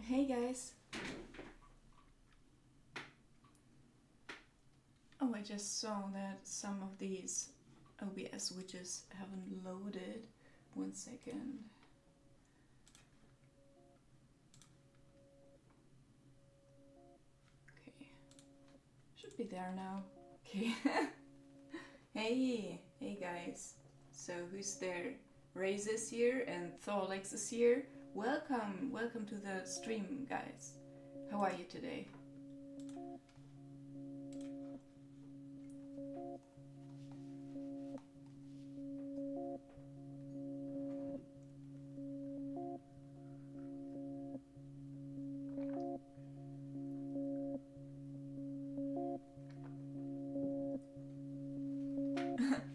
Hey guys. Oh, I just saw that some of these OBS widgets haven't loaded. 1 second. Okay. Should be there now. Okay. Hey guys. So who's there? Raze is here and Thorlex is here. Welcome to the stream, guys. How are you today?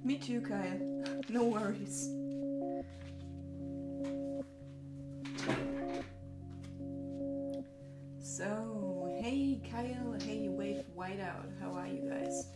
Me too, Kyle. No worries. So, hey Kyle, hey Wave Whiteout, how are you guys?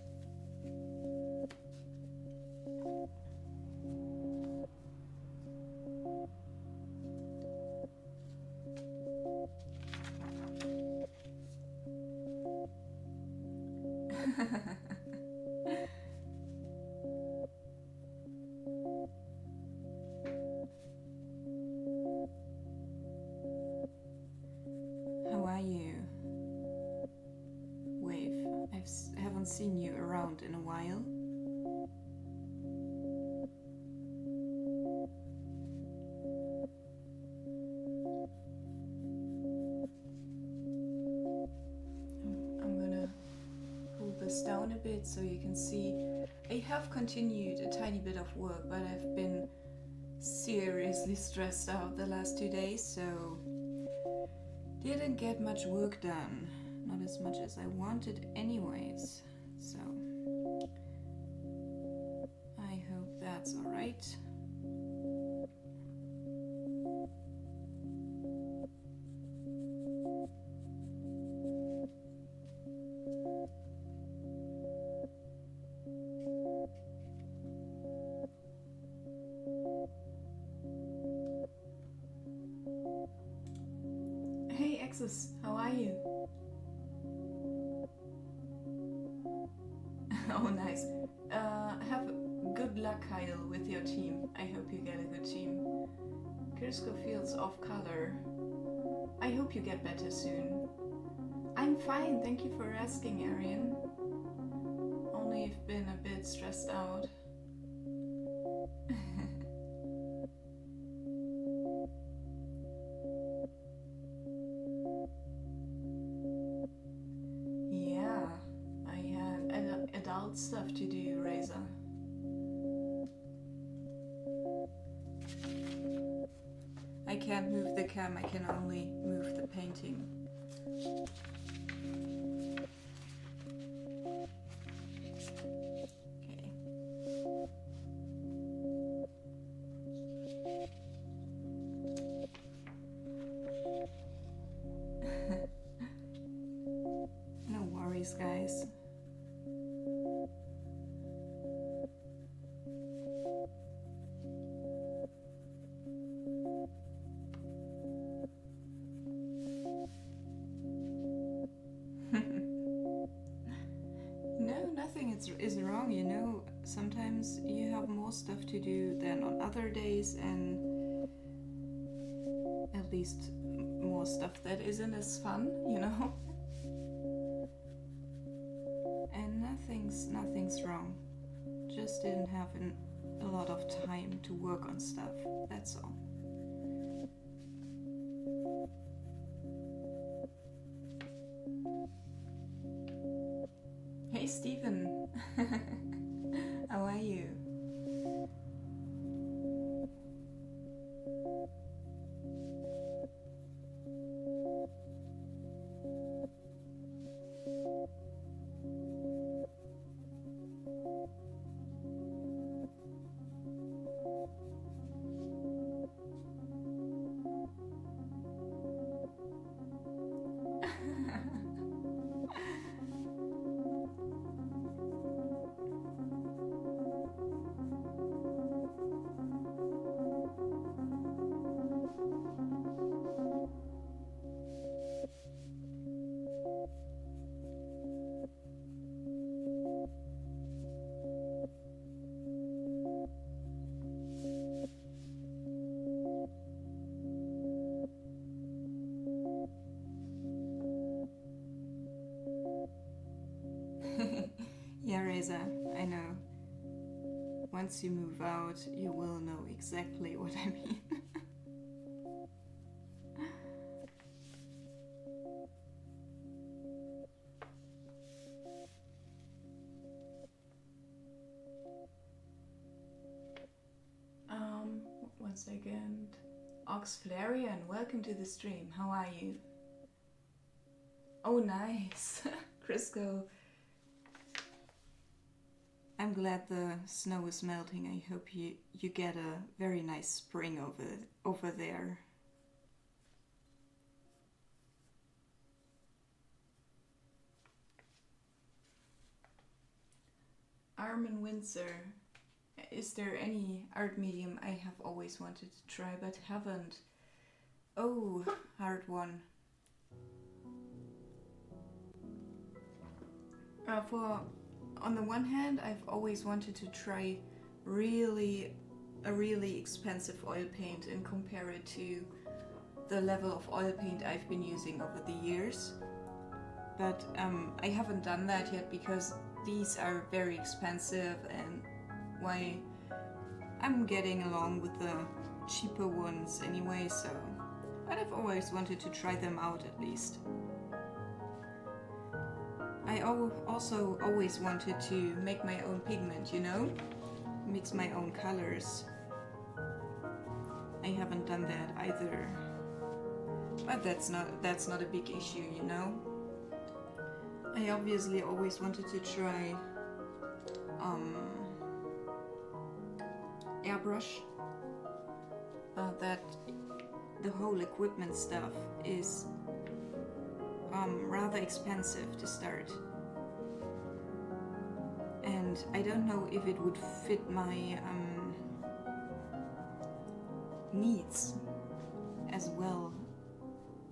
How are you, Wave? I haven't seen you around in a while. I'm gonna pull this down a bit so you can see. I have continued a tiny bit of work, but I've been seriously stressed out the last 2 days, so didn't get much work done. Not as much as I wanted anyways, so I hope that's alright. Hey Exus, how are you? Oh, nice. Have good luck, Kyle, with your team. I hope you get a good team. Kirsko feels off color. I hope you get better soon. I'm fine, thank you for asking, Arian. Only I've been a bit stressed out. Yeah, I had adult stuff to do, Razor. I can't move the cam, I can only move the painting. Okay. No worries, guys. No, nothing is wrong, you know. Sometimes you have more stuff to do than on other days, and at least more stuff that isn't as fun, you know. And nothing's wrong. Just didn't have a lot of time to work on stuff, that's all. Hey Stephen, how are you? Razor, I know. Once you move out, you will know exactly what I mean. One second. Oxflarian, welcome to the stream. How are you? Oh, nice. Crisco. I'm glad the snow is melting. I hope you get a very nice spring over there. Armin Windsor. Is there any art medium I have always wanted to try but haven't? Oh, hard one. On the one hand, I've always wanted to try a really expensive oil paint and compare it to the level of oil paint I've been using over the years. But I haven't done that yet because these are very expensive, and why I'm getting along with the cheaper ones anyway, so. But I've always wanted to try them out at least. I also always wanted to make my own pigment, you know? Mix my own colors. I haven't done that either. But that's not a big issue, you know? I obviously always wanted to try airbrush. That the whole equipment stuff is rather expensive to start, and I don't know if it would fit my needs as well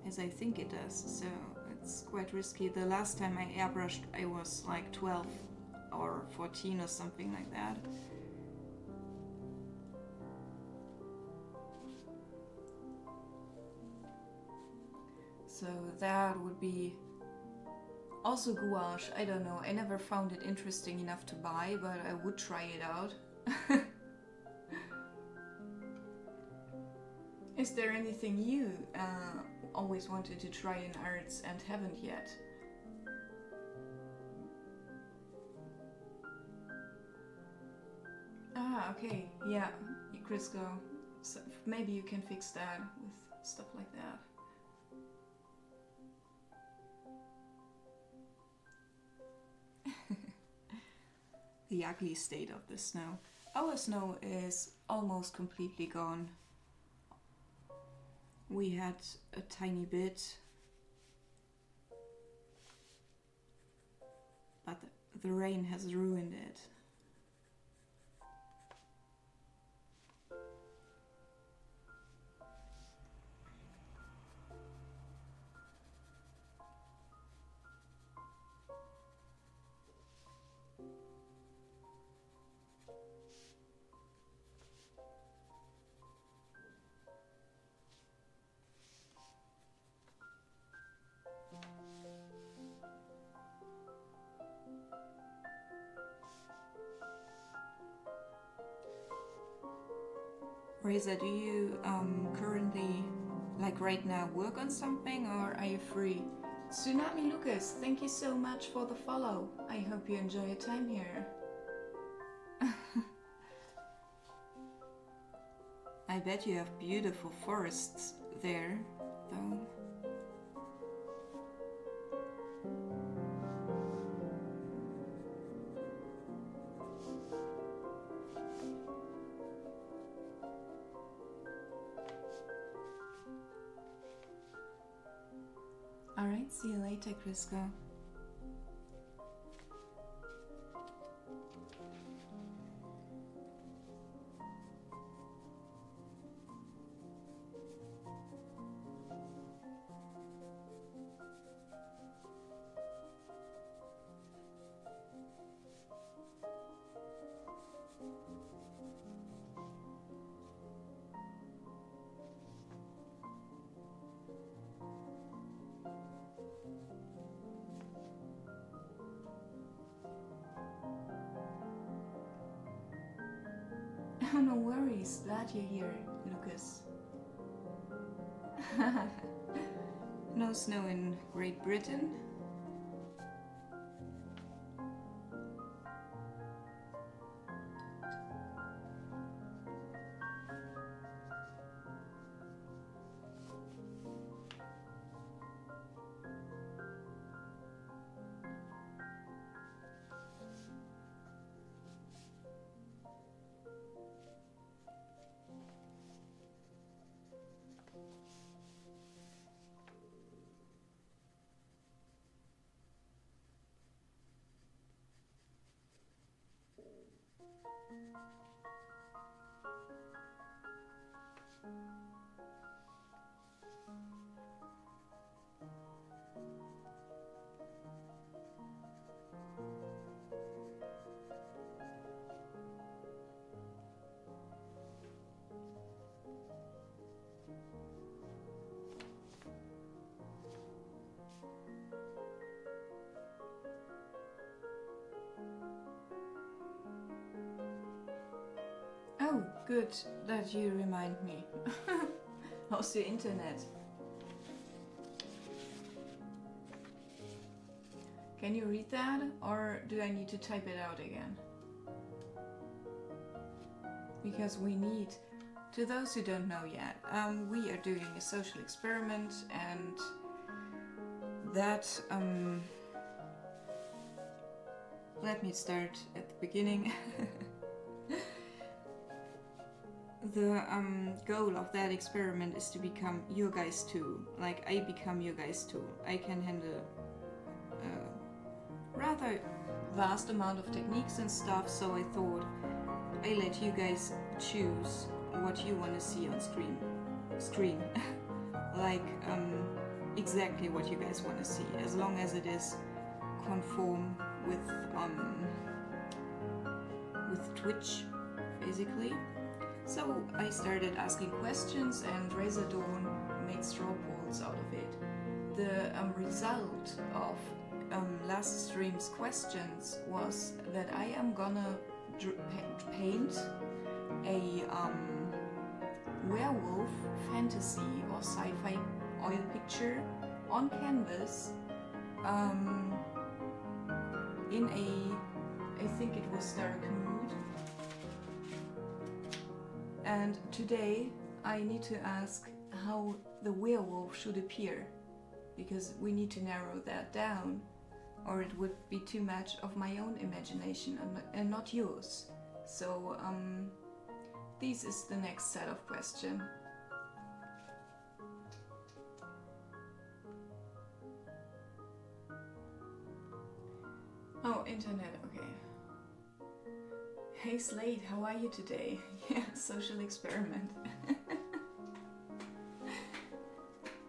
as I think it does, so it's quite risky. The last time I airbrushed I was like 12 or 14 or something like that. So that would be also gouache. I don't know, I never found it interesting enough to buy, but I would try it out. Is there anything you always wanted to try in arts and haven't yet? Ah, okay, yeah, Crisco. So maybe you can fix that with stuff like that. The ugly state of the snow. Our snow is almost completely gone. We had a tiny bit, but the rain has ruined it. Reza, do you currently, like right now, work on something, or are you free? Tsunami Lucas, thank you so much for the follow. I hope you enjoy your time here. I bet you have beautiful forests there, though. Alright, see you later, Crisco. Oh, no worries. Glad you're here, Lucas. No snow in Great Britain? Oh, good that you remind me. How's the internet? Can you read that, or do I need to type it out again? Because we need, to those who don't know yet, we are doing a social experiment, and that, let me start at the beginning. The goal of that experiment is to become your guys too. Like, I become your guys too. I can handle a rather vast amount of techniques and stuff, so I thought I let you guys choose what you want to see on stream. Like, exactly what you guys want to see, as long as it is conform with Twitch, basically. So I started asking questions, and Razor Dawn made straw polls out of it. The result of last stream's questions was that I am gonna paint a werewolf fantasy or sci-fi oil picture on canvas in I think it was dark mood. And today I need to ask how the werewolf should appear, because we need to narrow that down, or it would be too much of my own imagination and not yours. So this is the next set of questions. Oh, internet, okay. Hey Slade, how are you today? Yeah, social experiment.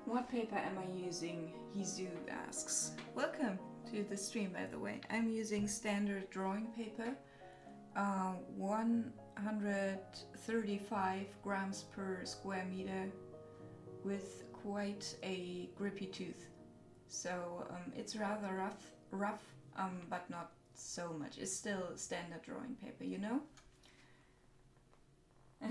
What paper am I using? Hizu asks. Welcome to the stream, by the way. I'm using standard drawing paper, 135 grams per square meter, with quite a grippy tooth. So it's rather rough, but not so much. It's still standard drawing paper, you know? Okay.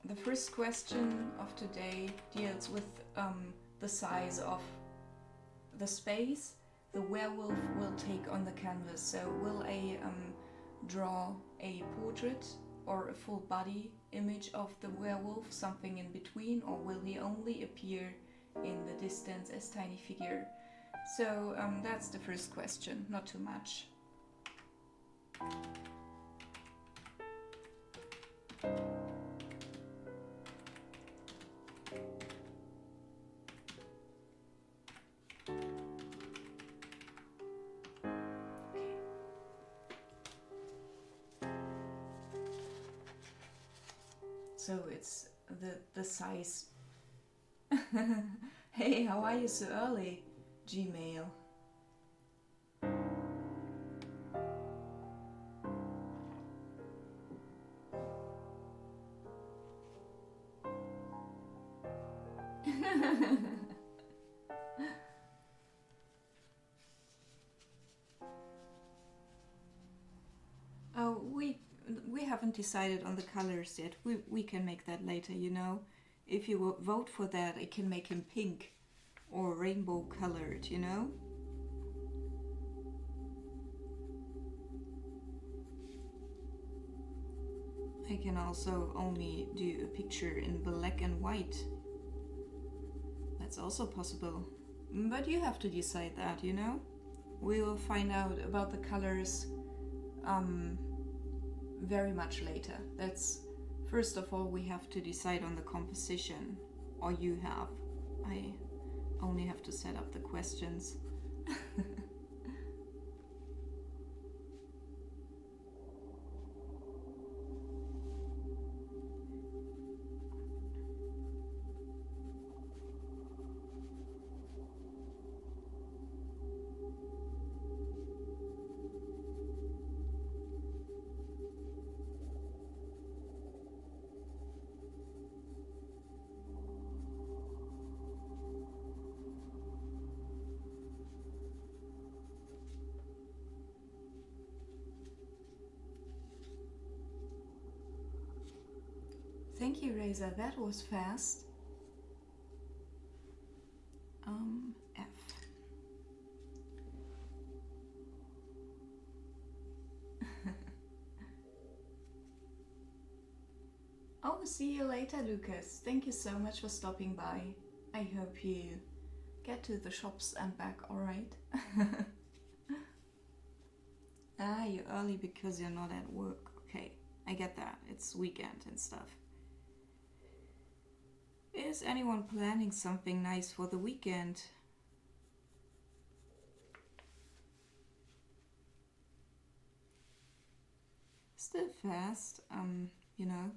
The first question of today deals with the size of the space the werewolf will take on the canvas. So will I draw a portrait or a full body image of the werewolf, something in between, or will he only appear in the distance as tiny figure? So that's the first question, not too much. So it's the size. Hey, how are you so early? Gmail. Oh, we haven't decided on the colors yet. We can make that later, you know. If you vote for that, I can make him pink or rainbow colored, you know. I can also only do a picture in black and white. That's also possible. But you have to decide that, you know? We will find out about the colors very much later. That's first of all, we have to decide on the composition, or you have. I only have to set up the questions. Thank you, Reza. That was fast. F. Oh, see you later, Lucas. Thank you so much for stopping by. I hope you get to the shops and back alright. Ah, you're early because you're not at work. Okay, I get that. It's weekend and stuff. Is anyone planning something nice for the weekend? Still fast, you know.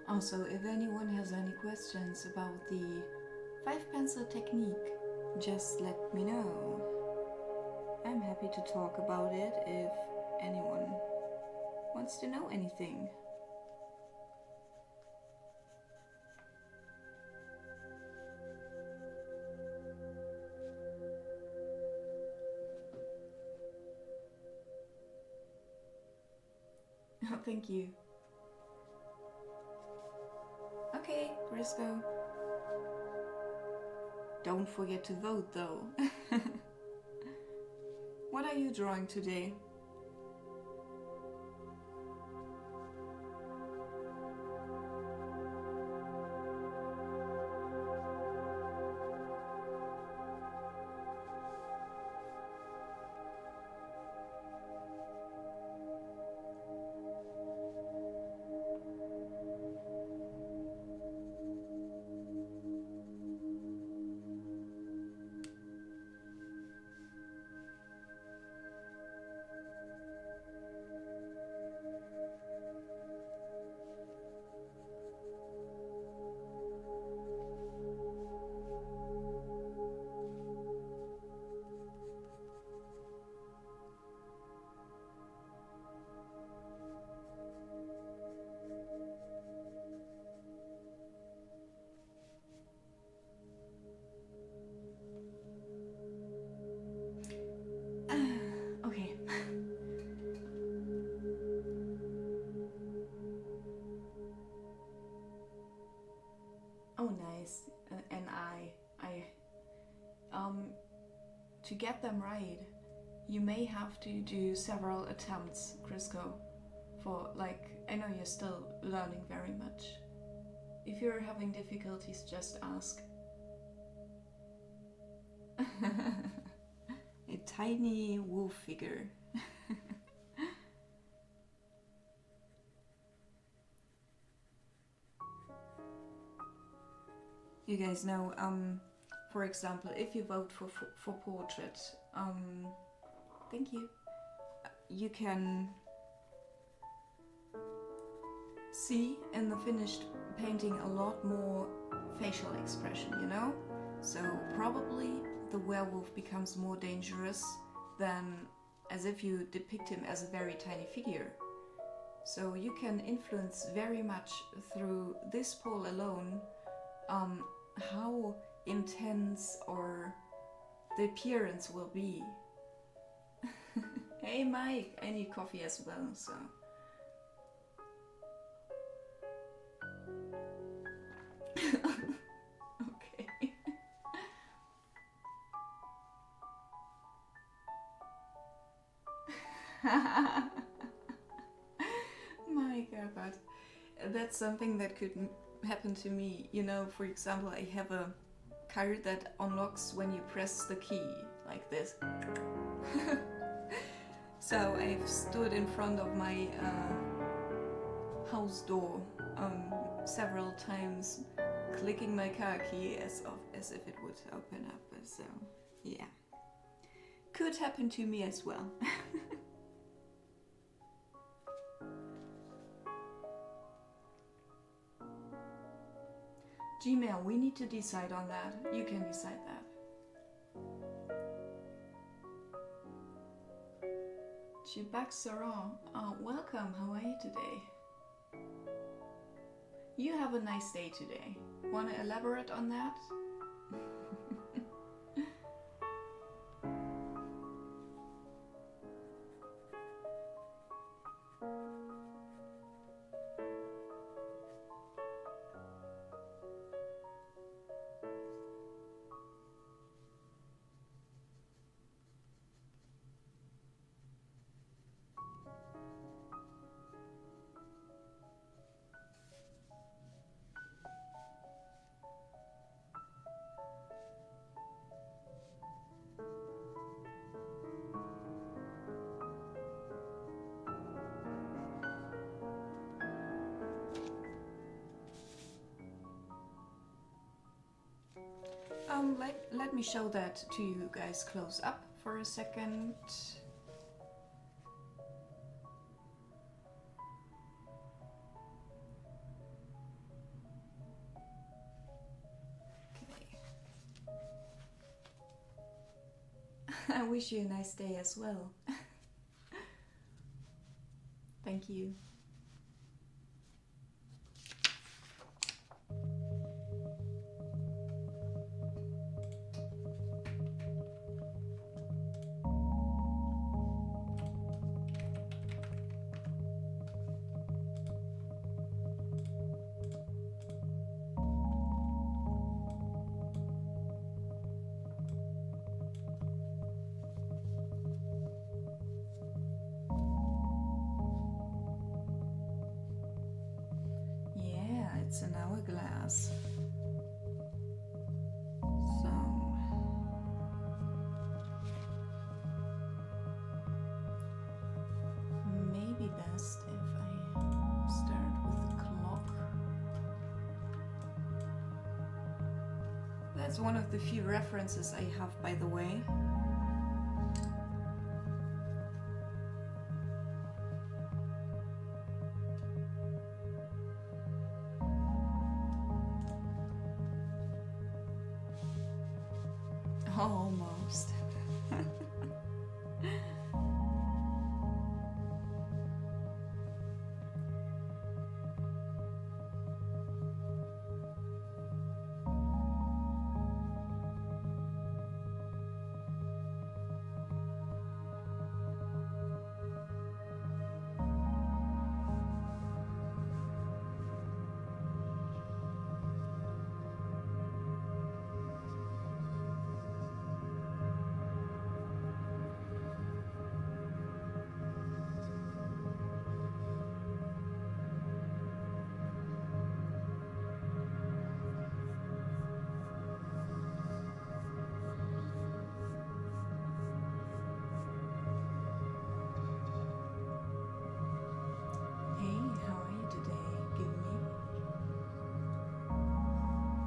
Also, if anyone has any questions about the 5-pencil technique, just let me know. I'm happy to talk about it if anyone wants to know anything. Oh, thank you. Okay, Briscoe. Don't forget to vote though. What are you drawing today? nice. And to get them right, you may have to do several attempts, Crisco, for like, I know you're still learning very much. If you're having difficulties, just ask. A tiny wolf figure. You guys know, for example, if you vote for portrait, thank you, you can see in the finished painting a lot more facial expression, you know? So probably the werewolf becomes more dangerous than as if you depict him as a very tiny figure. So you can influence very much through this poll alone how intense or the appearance will be. Hey Mike, I need coffee as well, so. Okay. My God, that's something that could happen to me. You know, for example, I have a card that unlocks when you press the key, like this. So I've stood in front of my house door several times, clicking my car key as if it would open up. So yeah, could happen to me as well. Gmail, we need to decide on that. You can decide that. Chibak Saran, welcome. How are you today? You have a nice day today. Want to elaborate on that? Let me show that to you guys close up for a second. Okay. I wish you a nice day as well. Thank you. It's an hourglass. So maybe best if I start with the clock. That's one of the few references I have, by the way. Almost.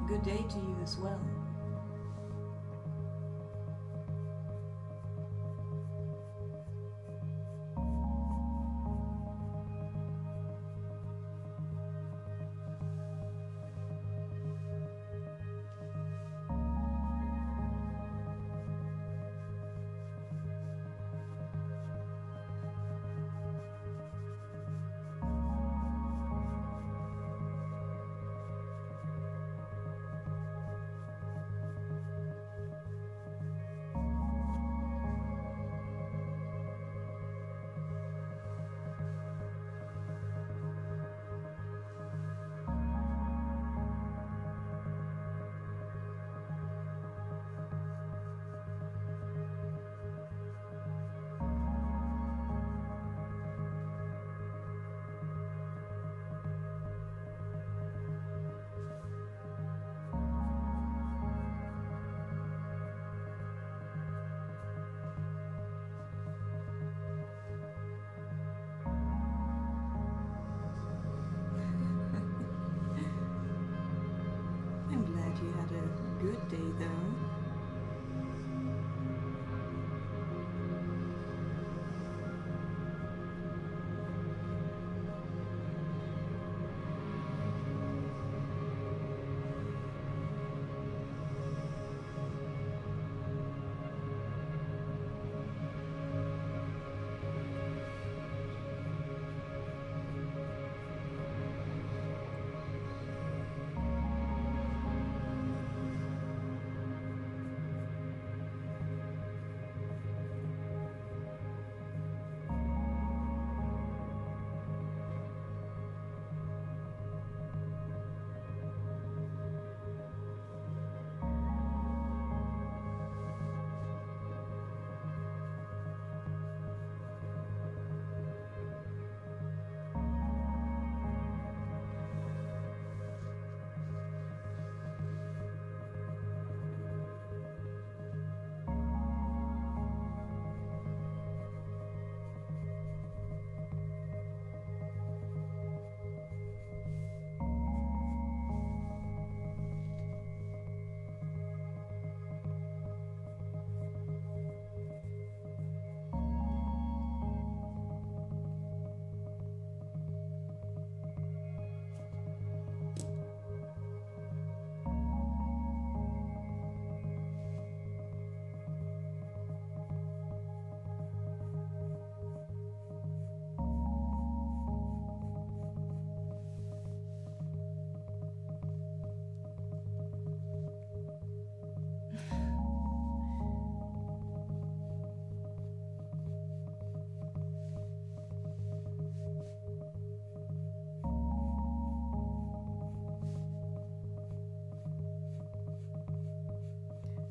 good day to you as well. I'm glad you had a good day though.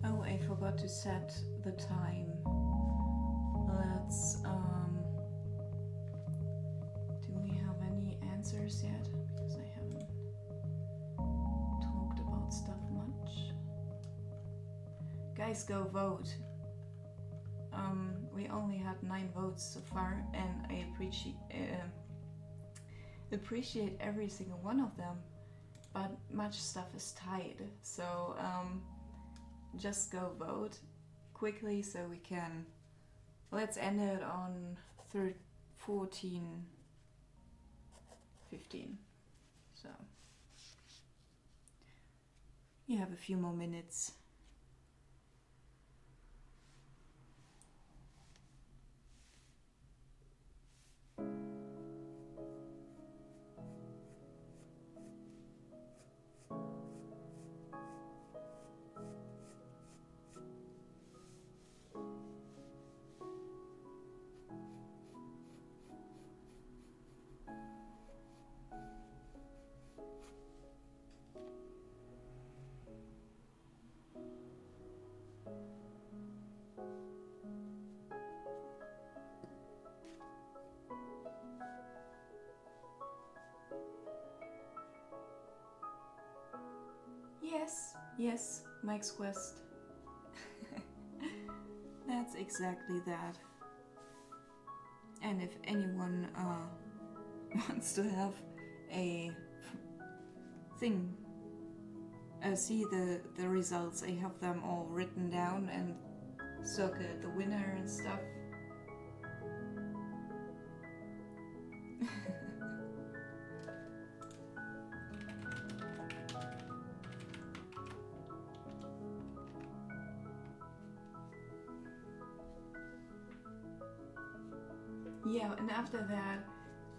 Oh, I forgot to set the time. Let's, do we have any answers yet? Because I haven't talked about stuff much. Guys, go vote. We only had 9 votes so far, and I appreciate every single one of them, but much stuff is tied, so just go vote quickly so we can, let's end it on 14:15. So you have a few more minutes. Yes, Mike's Quest. That's exactly that. And if anyone wants to have a thing, see the results. I have them all written down and circle the winner and stuff. Yeah, and after that,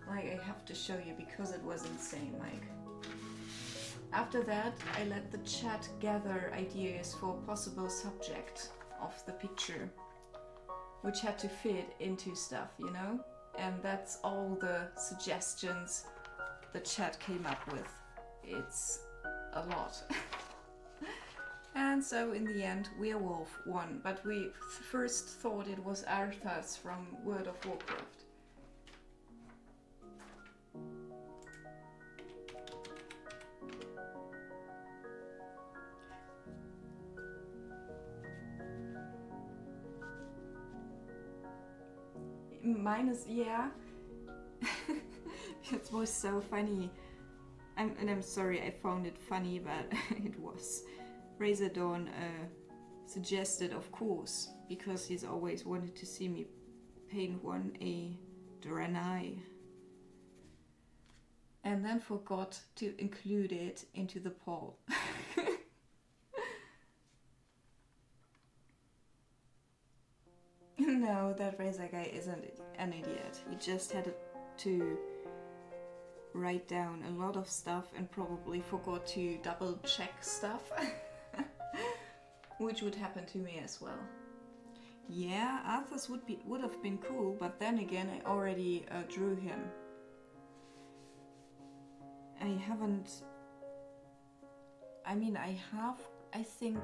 like, I have to show you because it was insane, like. After that, I let the chat gather ideas for a possible subject of the picture, which had to fit into stuff, you know? And that's all the suggestions the chat came up with. It's a lot. And so in the end, Werewolf won, but we first thought it was Arthas from World of Warcraft. Mine is, yeah. It was so funny. I'm sorry I found it funny, but it was. Razor Dawn suggested, of course, because he's always wanted to see me paint one a Draenei. And then forgot to include it into the poll. No, that Razor guy isn't an idiot. He just had to write down a lot of stuff and probably forgot to double check stuff. Which would happen to me as well. Yeah, Arthas would have been cool, but then again I already drew him. I haven't... I mean, I have, I think,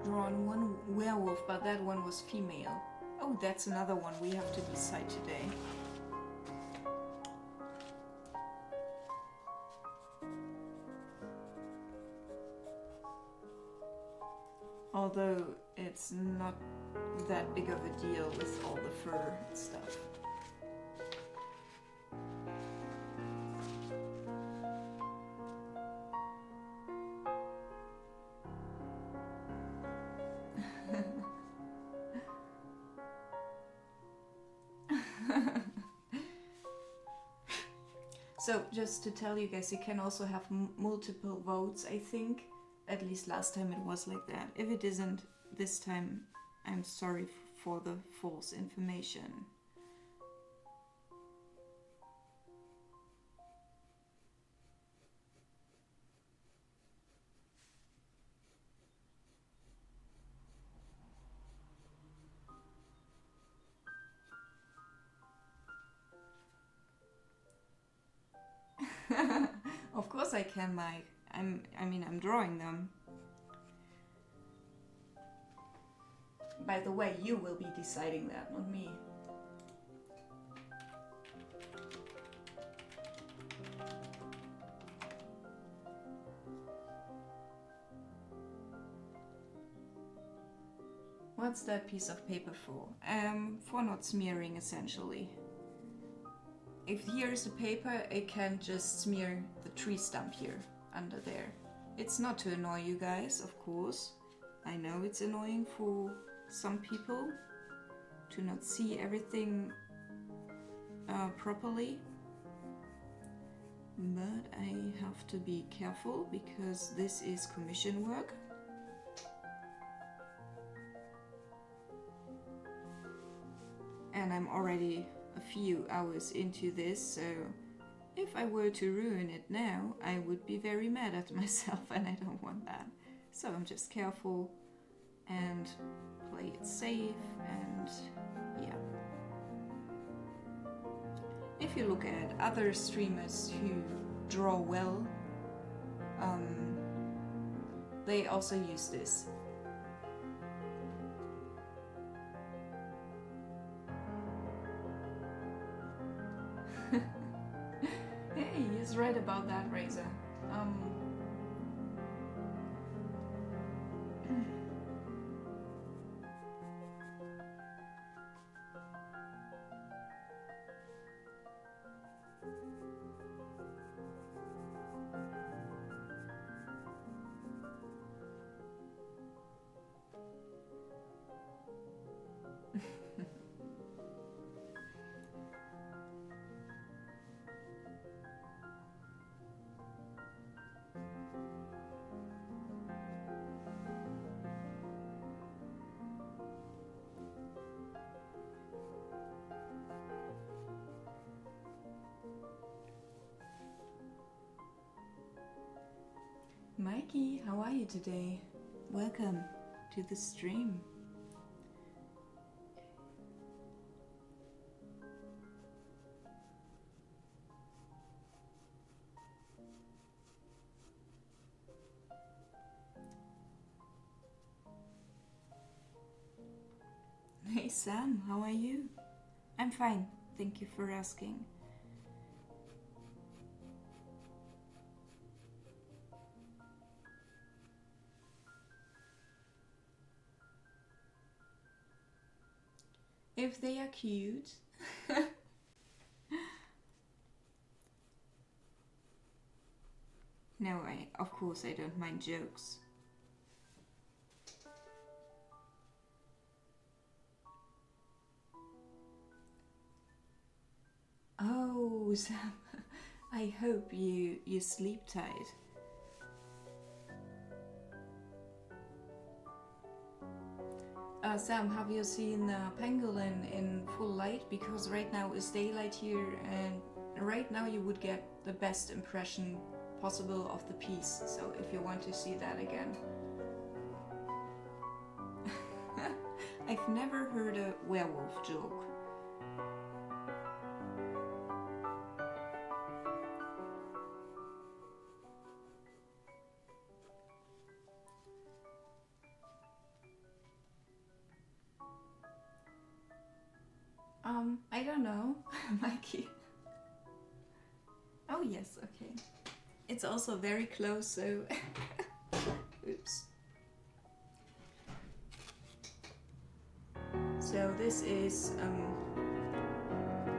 drawn one werewolf, but that one was female. Oh, that's another one we have to decide today. Although it's not that big of a deal with all the fur and stuff. So just to tell you guys, you can also have multiple votes, I think. At least last time it was like that. If it isn't this time, I'm sorry for the false information. Of course I can, Mike. I'm drawing them. By the way, you will be deciding that, not me. What's that piece of paper for? For not smearing, essentially. If here is a paper, I can just smear the tree stump here, under there. It's not to annoy you guys, of course. I know it's annoying for some people to not see everything properly. But I have to be careful because this is commission work. And I'm already a few hours into this, so if I were to ruin it now, I would be very mad at myself, and I don't want that. So I'm just careful and play it safe, and yeah. If you look at other streamers who draw well, they also use this. Hey, he's right about that, Razor. Mikey, how are you today? Welcome to the stream. Hey Sam, how are you? I'm fine, thank you for asking. If they are cute. No, of course I don't mind jokes. Oh, Sam, I hope you sleep tight. Sam, have you seen Pangolin in full light? Because right now is daylight here, and right now you would get the best impression possible of the piece. So if you want to see that again. I've never heard a werewolf joke. I don't know, Mikey. Oh yes, okay. It's also very close, so oops. So this is,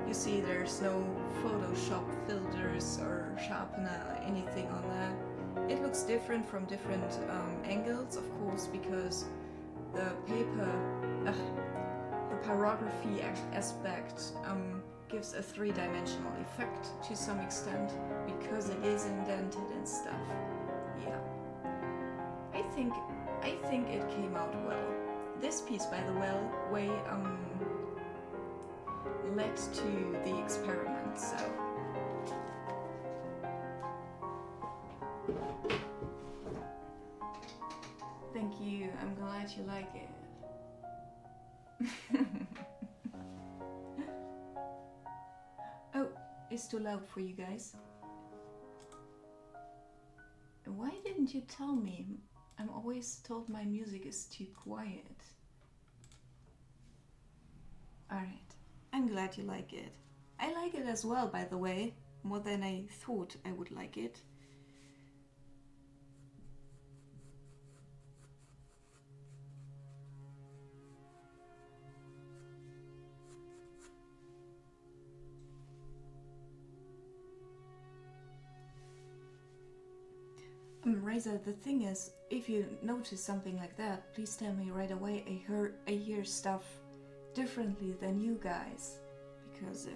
you see there's no Photoshop filters or sharpener, anything on that. It looks different from different angles, of course, because the paper, the pyrography aspect gives a three-dimensional effect to some extent because it is indented and stuff. Yeah, I think it came out well. This piece, by the way, led to the experiment. So thank you. I'm glad you like it. Oh, it's too loud for you guys. Why didn't you tell me? I'm always told my music is too quiet. Alright, I'm glad you like it. I like it as well, by the way, more than I thought I would like it. Razor, the thing is, if you notice something like that, please tell me right away. I hear stuff differently than you guys, because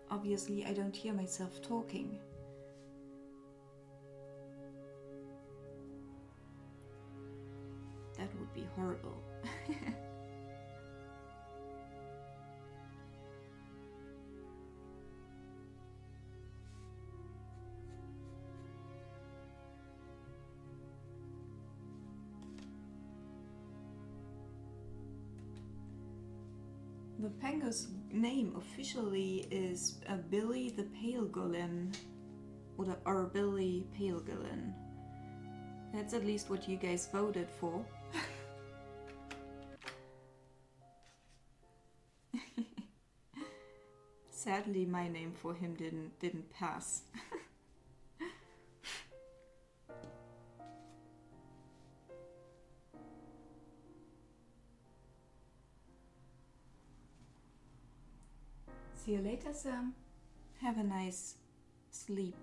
obviously I don't hear myself talking. That would be horrible. The Pango's name officially is Billy the Pale Golem, or Billy Pale Golem. That's at least what you guys voted for. Sadly, my name for him didn't pass. See you later, Sam. Have a nice sleep.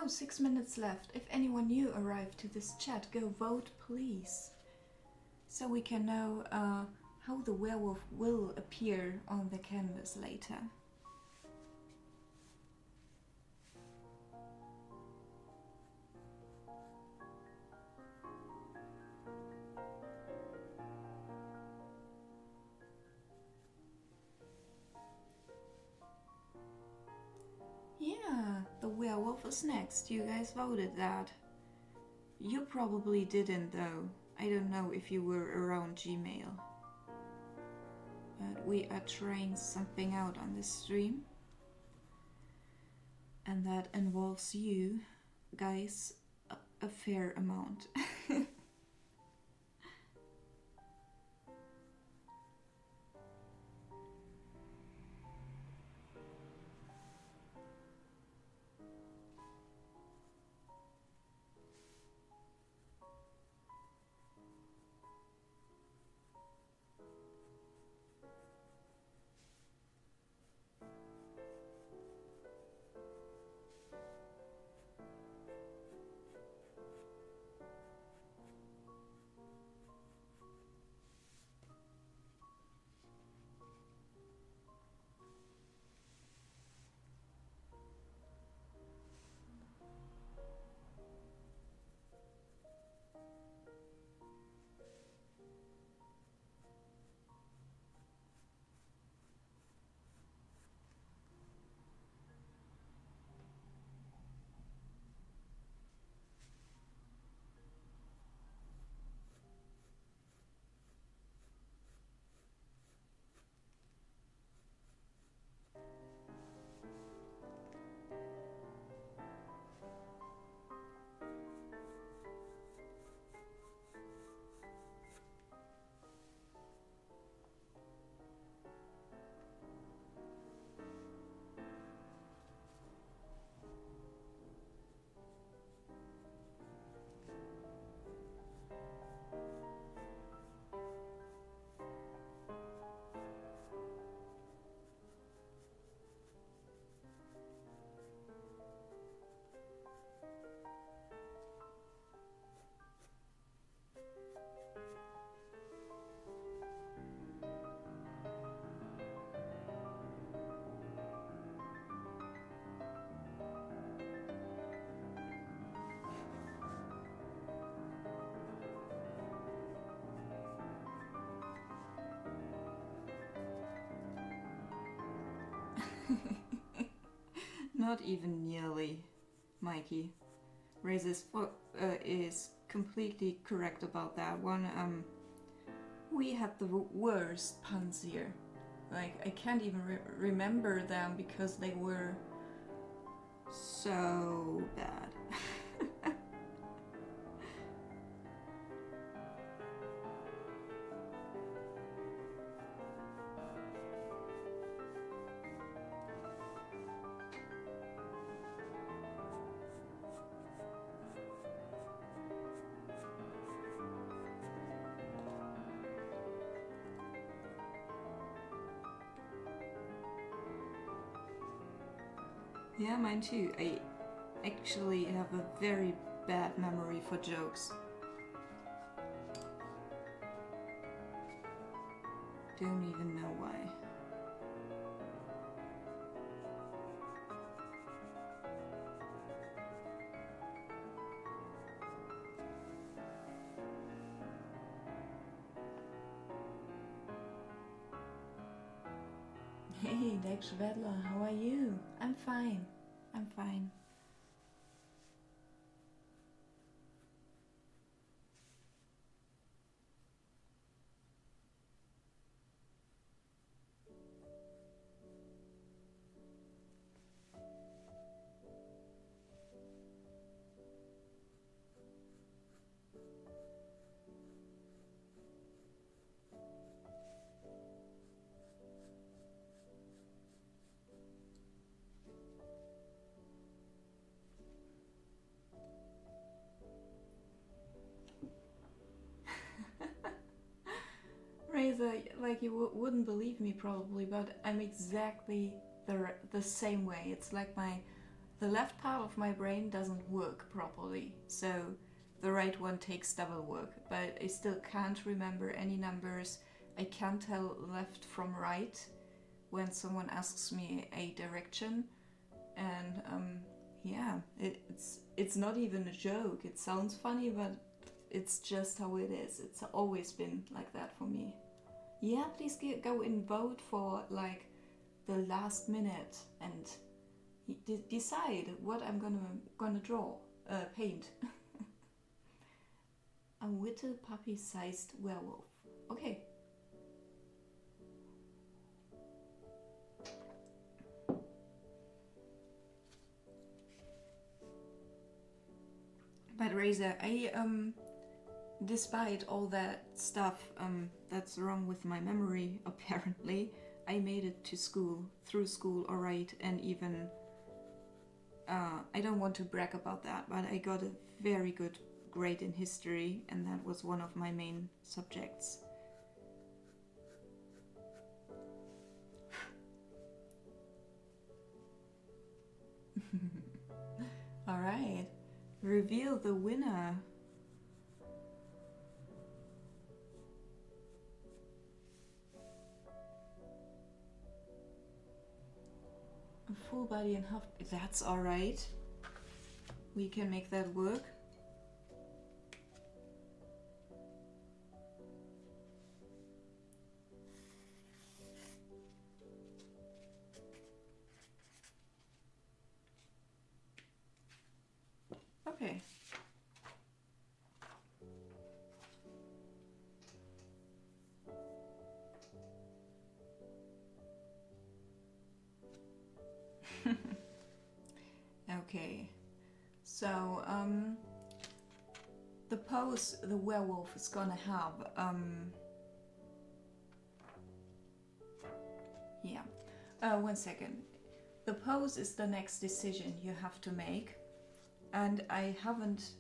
now 6 minutes left. If anyone new arrived to this chat, go vote please. So we can know how the werewolf will appear on the canvas later. Yeah, the werewolf is next. You guys voted that. You probably didn't though. I don't know if you were around Gmail. But we are trying something out on this stream. And that involves you guys a fair amount. Not even nearly, Mikey. Razor is completely correct about that one. We had the worst puns here. Like, I can't even remember them because they were so bad. Yeah, mine too. I actually have a very bad memory for jokes. Don't even know why. Hey, Dex Vedla, how are you? I'm fine. I'm fine. Razor, like you wouldn't believe me probably, but I'm exactly the same way. It's like my the left part of my brain doesn't work properly, so the right one takes double work, but I still can't remember any numbers. I can't tell left from right when someone asks me a direction, and yeah, it's not even a joke. It sounds funny, but it's just how it is. It's always been like that for me. Yeah, please go and vote for like the last minute and decide what I'm gonna draw, paint. A little puppy-sized werewolf. Okay. But Razor, despite all that stuff that's wrong with my memory, apparently, I made it to school, through school, alright, and even, I don't want to brag about that, but I got a very good grade in history, and that was one of my main subjects. Alright, reveal the winner. A full body and half. That's alright. We can make that work. Okay. Okay. So, the pose the werewolf is gonna have, yeah. 1 second. The pose is the next decision you have to make, and I haven't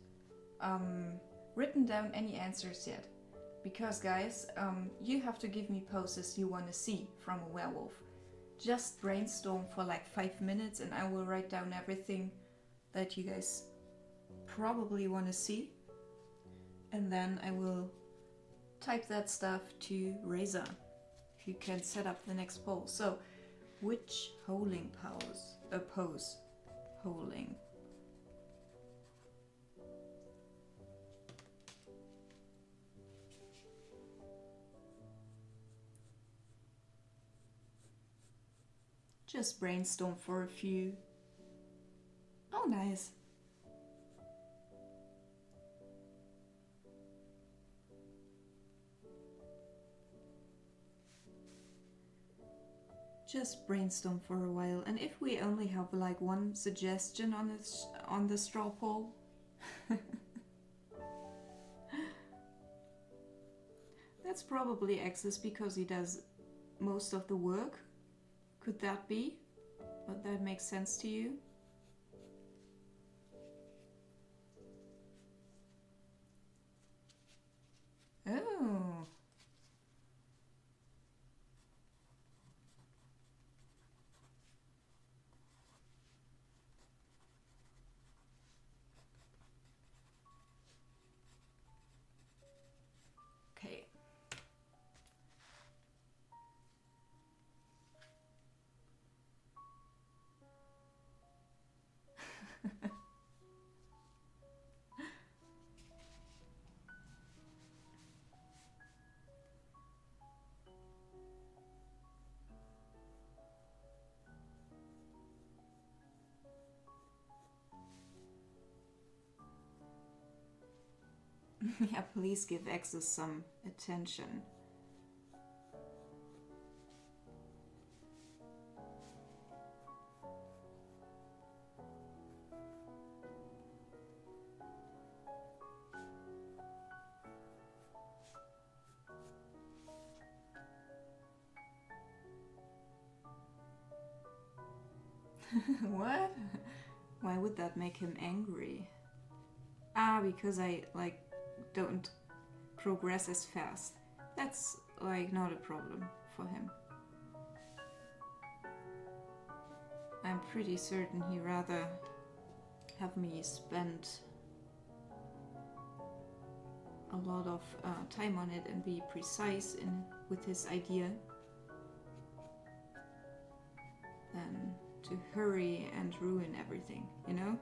written down any answers yet, because guys, you have to give me poses you want to see from a werewolf. Just brainstorm for like 5 minutes and I will write down everything that you guys probably want to see, and then I will type that stuff to Razor, who can set up the next poll. So, which holding pose? Holding. Just brainstorm for a few. Oh, nice. Just brainstorm for a while, and if we only have like one suggestion on the straw poll, that's probably Access because he does most of the work. Could that be? Would that make sense to you? Oh. Okay. Yeah, please give Access some attention. What? Why would that make him angry? Ah, because I like don't progress as fast. That's like not a problem for him. I'm pretty certain he'd rather have me spend a lot of time on it and be precise with his idea than to hurry and ruin everything, you know?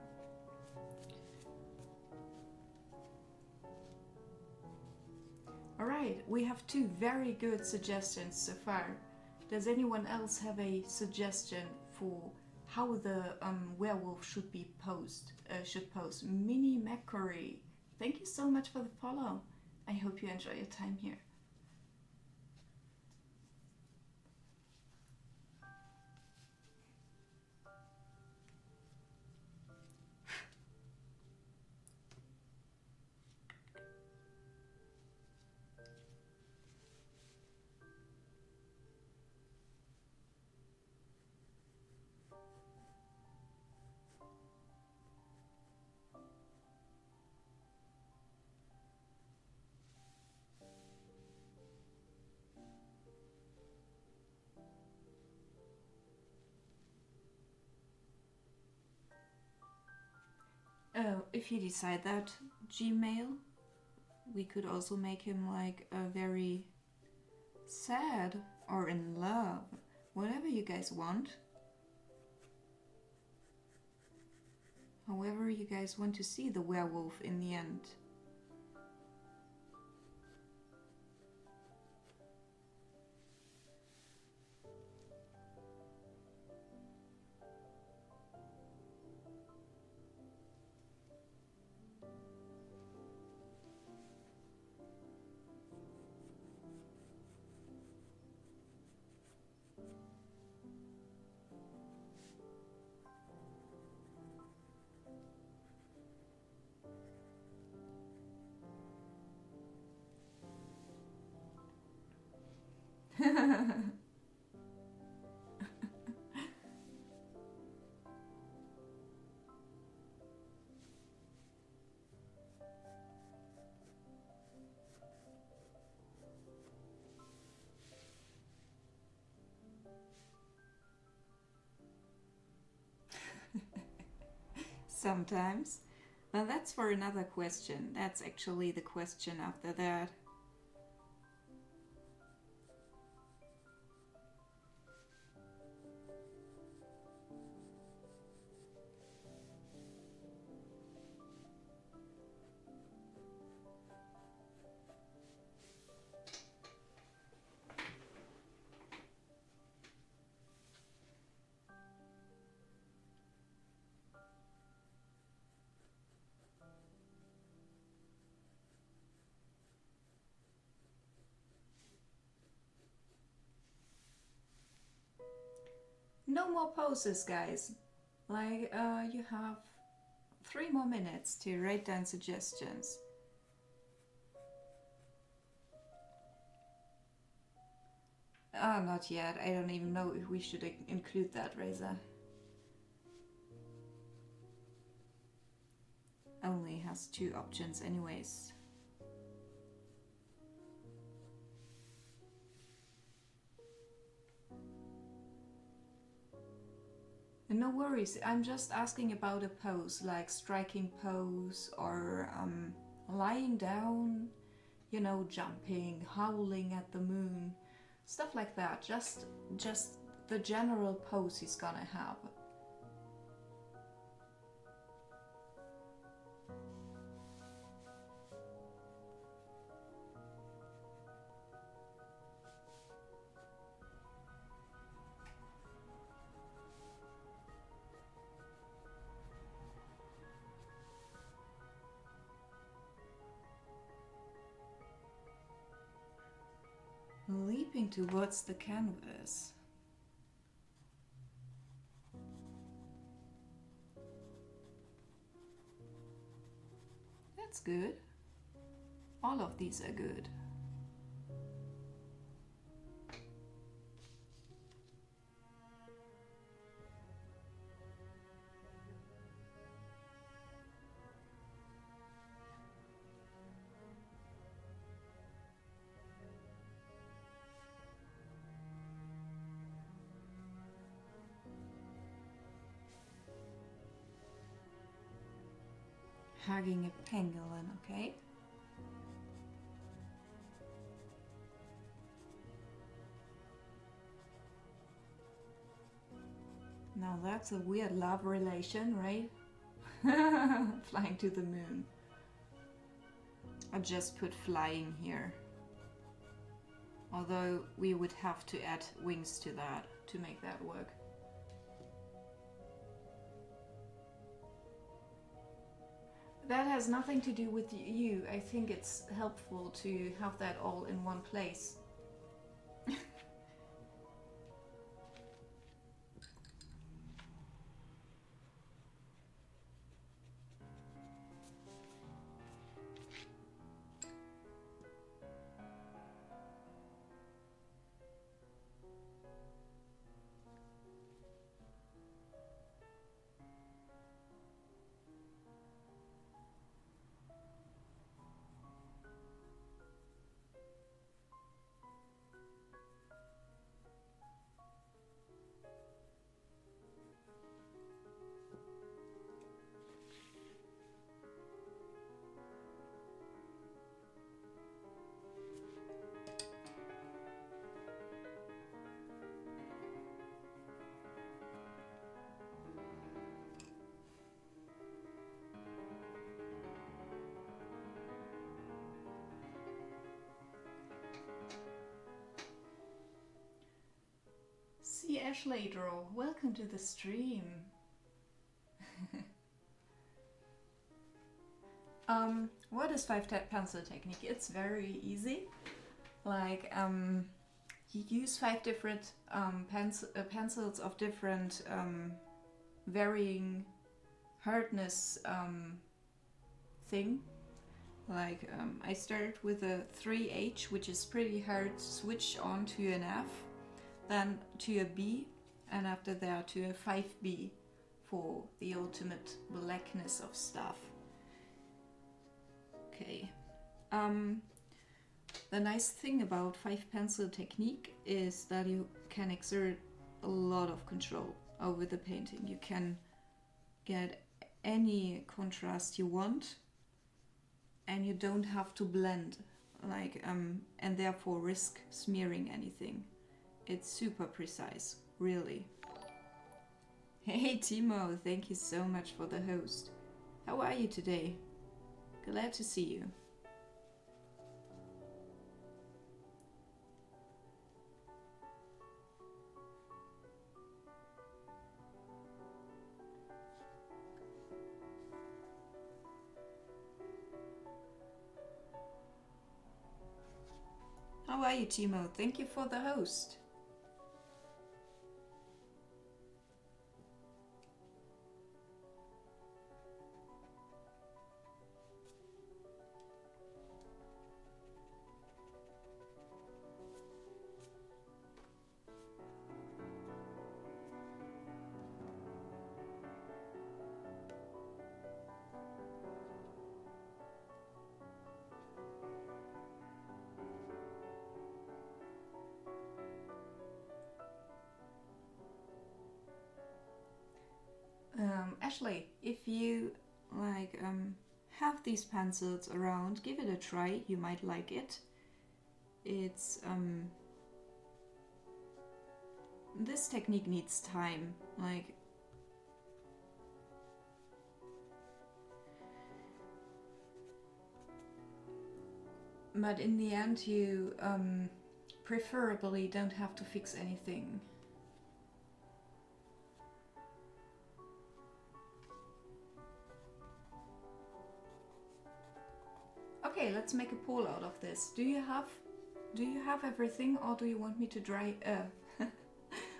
Alright, we have 2 very good suggestions so far. Does anyone else have a suggestion for how the werewolf should pose? Mini Macquarie, thank you so much for the follow. I hope you enjoy your time here. If you decide that, Gmail, we could also make him like a very sad or in love, whatever you guys want. However you guys want to see the werewolf in the end. Sometimes. Well, that's for another question. That's actually the question after that. No more poses, guys. Like, you have 3 more minutes to write down suggestions. Not yet. I don't even know if we should include that, Reza. Only has 2 options anyways. No worries, I'm just asking about a pose, like striking pose or lying down, you know, jumping, howling at the moon, stuff like that. Just the general pose he's gonna have. Leaping towards the canvas. That's good. All of these are good. hugging a pangolin, okay? Now that's a weird love relation, right? Flying to the moon. I just put flying here. Although we would have to add wings to that to make that work. That has nothing to do with you. I think it's helpful to have that all in one place. See Ashley Draw, welcome to the stream. What is 5-tap pencil technique? It's very easy. Like you use 5 different pencils of different varying hardness thing. Like I started with a 3H, which is pretty hard, switch on to an F, then to a B, and after that to a 5B for the ultimate blackness of stuff. Okay. The nice thing about 5 pencil technique is that you can exert a lot of control over the painting. You can get any contrast you want, and you don't have to blend, like and therefore risk smearing anything. It's super precise, really. Hey Timo, thank you so much for the host. How are you today? Glad to see you. How are you, Timo? Thank you for the host. Ashley, if you like have these pencils around, give it a try. You might like it. It's this technique needs time. Like but in the end you preferably don't have to fix anything. Okay, let's make a poll out of this. Do you have everything, or do you want me to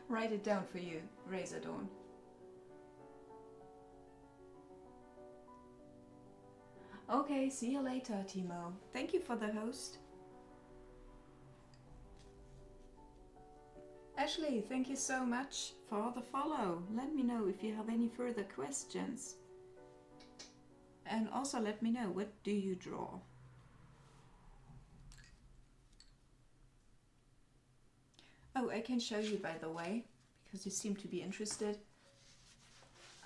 write it down for you, Razor Dawn? Okay, see you later, Timo. Thank you for the host. Ashley, thank you so much for the follow. Let me know if you have any further questions. And also let me know, what do you draw? Oh, I can show you, by the way, because you seem to be interested.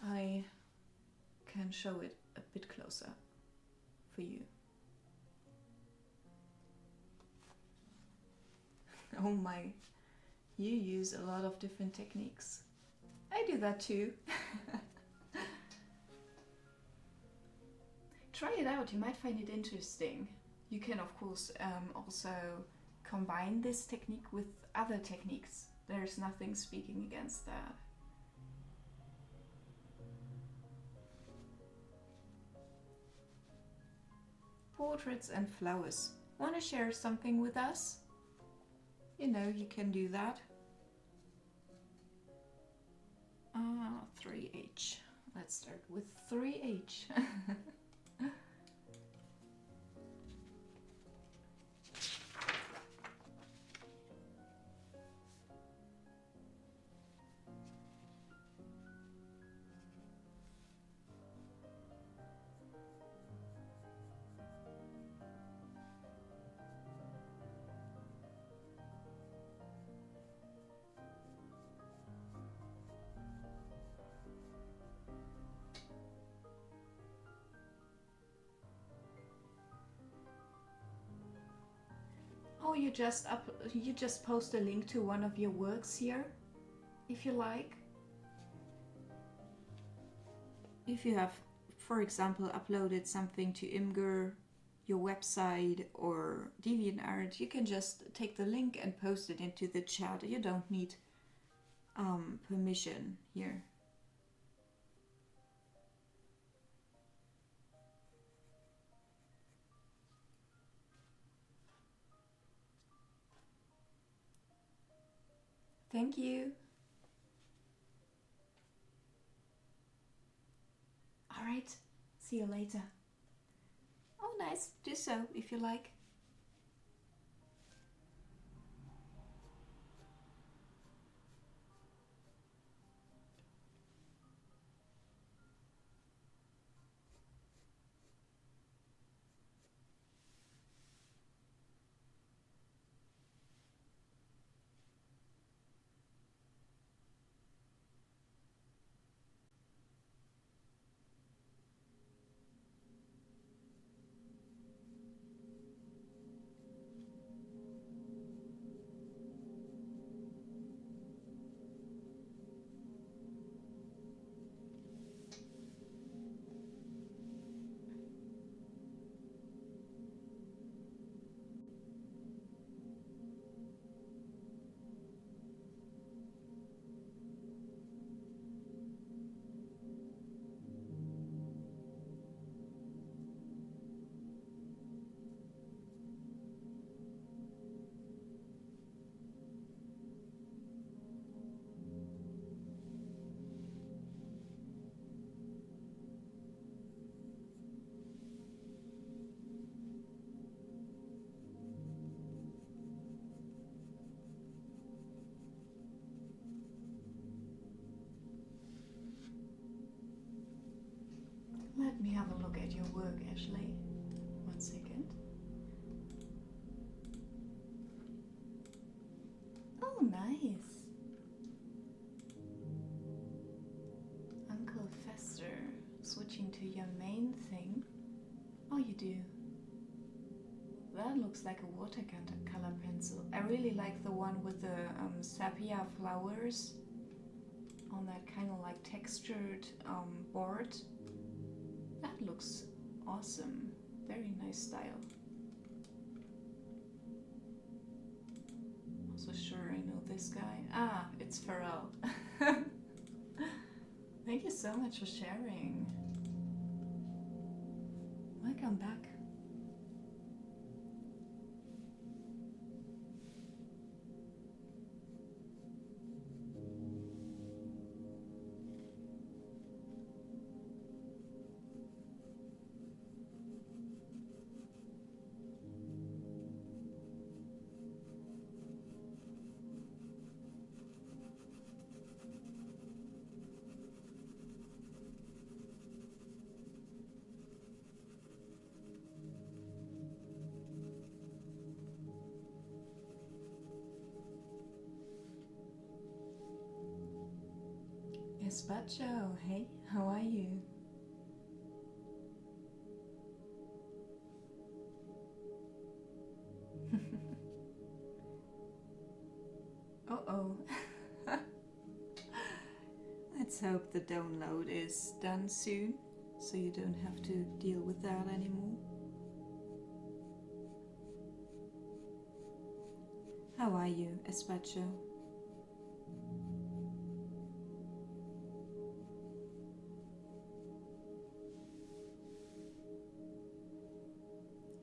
I can show it a bit closer. for you. Oh my, you use a lot of different techniques. I do that too. Try it out, you might find it interesting. You can of course also combine this technique with other techniques. There's nothing speaking against that. Portraits and flowers. Want to share something with us? You know, you can do that. 3H. Let's start with 3H. Oh, you just post a link to one of your works here, if you like. If you have, for example, uploaded something to Imgur, your website, or DeviantArt, you can just take the link and post it into the chat. You don't need permission here. Thank you. All right, see you later. Oh, nice. Do so if you like. Let me have a look at your work, Ashley. 1 second. Oh, nice. Uncle Fester. Switching to your main thing. Oh, you do. That looks like a watercolor pencil. I really like the one with the sepia flowers on that kind of like textured board. That looks awesome. Very nice style. Also sure I know this guy. Ah, it's Pharrell. Thank you so much for sharing. Welcome back. Espacho, hey, how are you? Uh-oh. Let's hope the download is done soon, so you don't have to deal with that anymore. How are you, Espacho?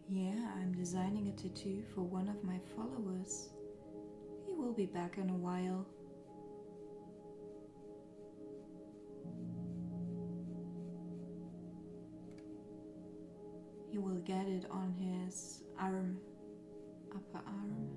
Yeah, I'm designing a tattoo for one of my followers. He will be back in a while. He will get it on his arm, upper arm.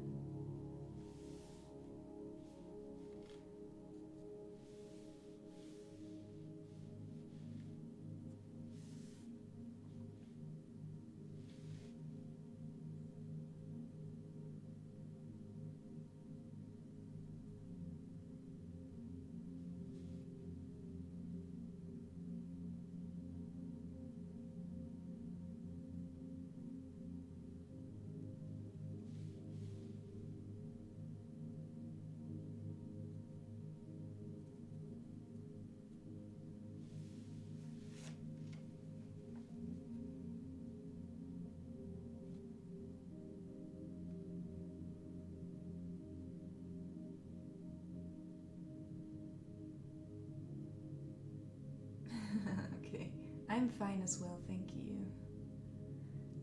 Okay, I'm fine as well, thank you.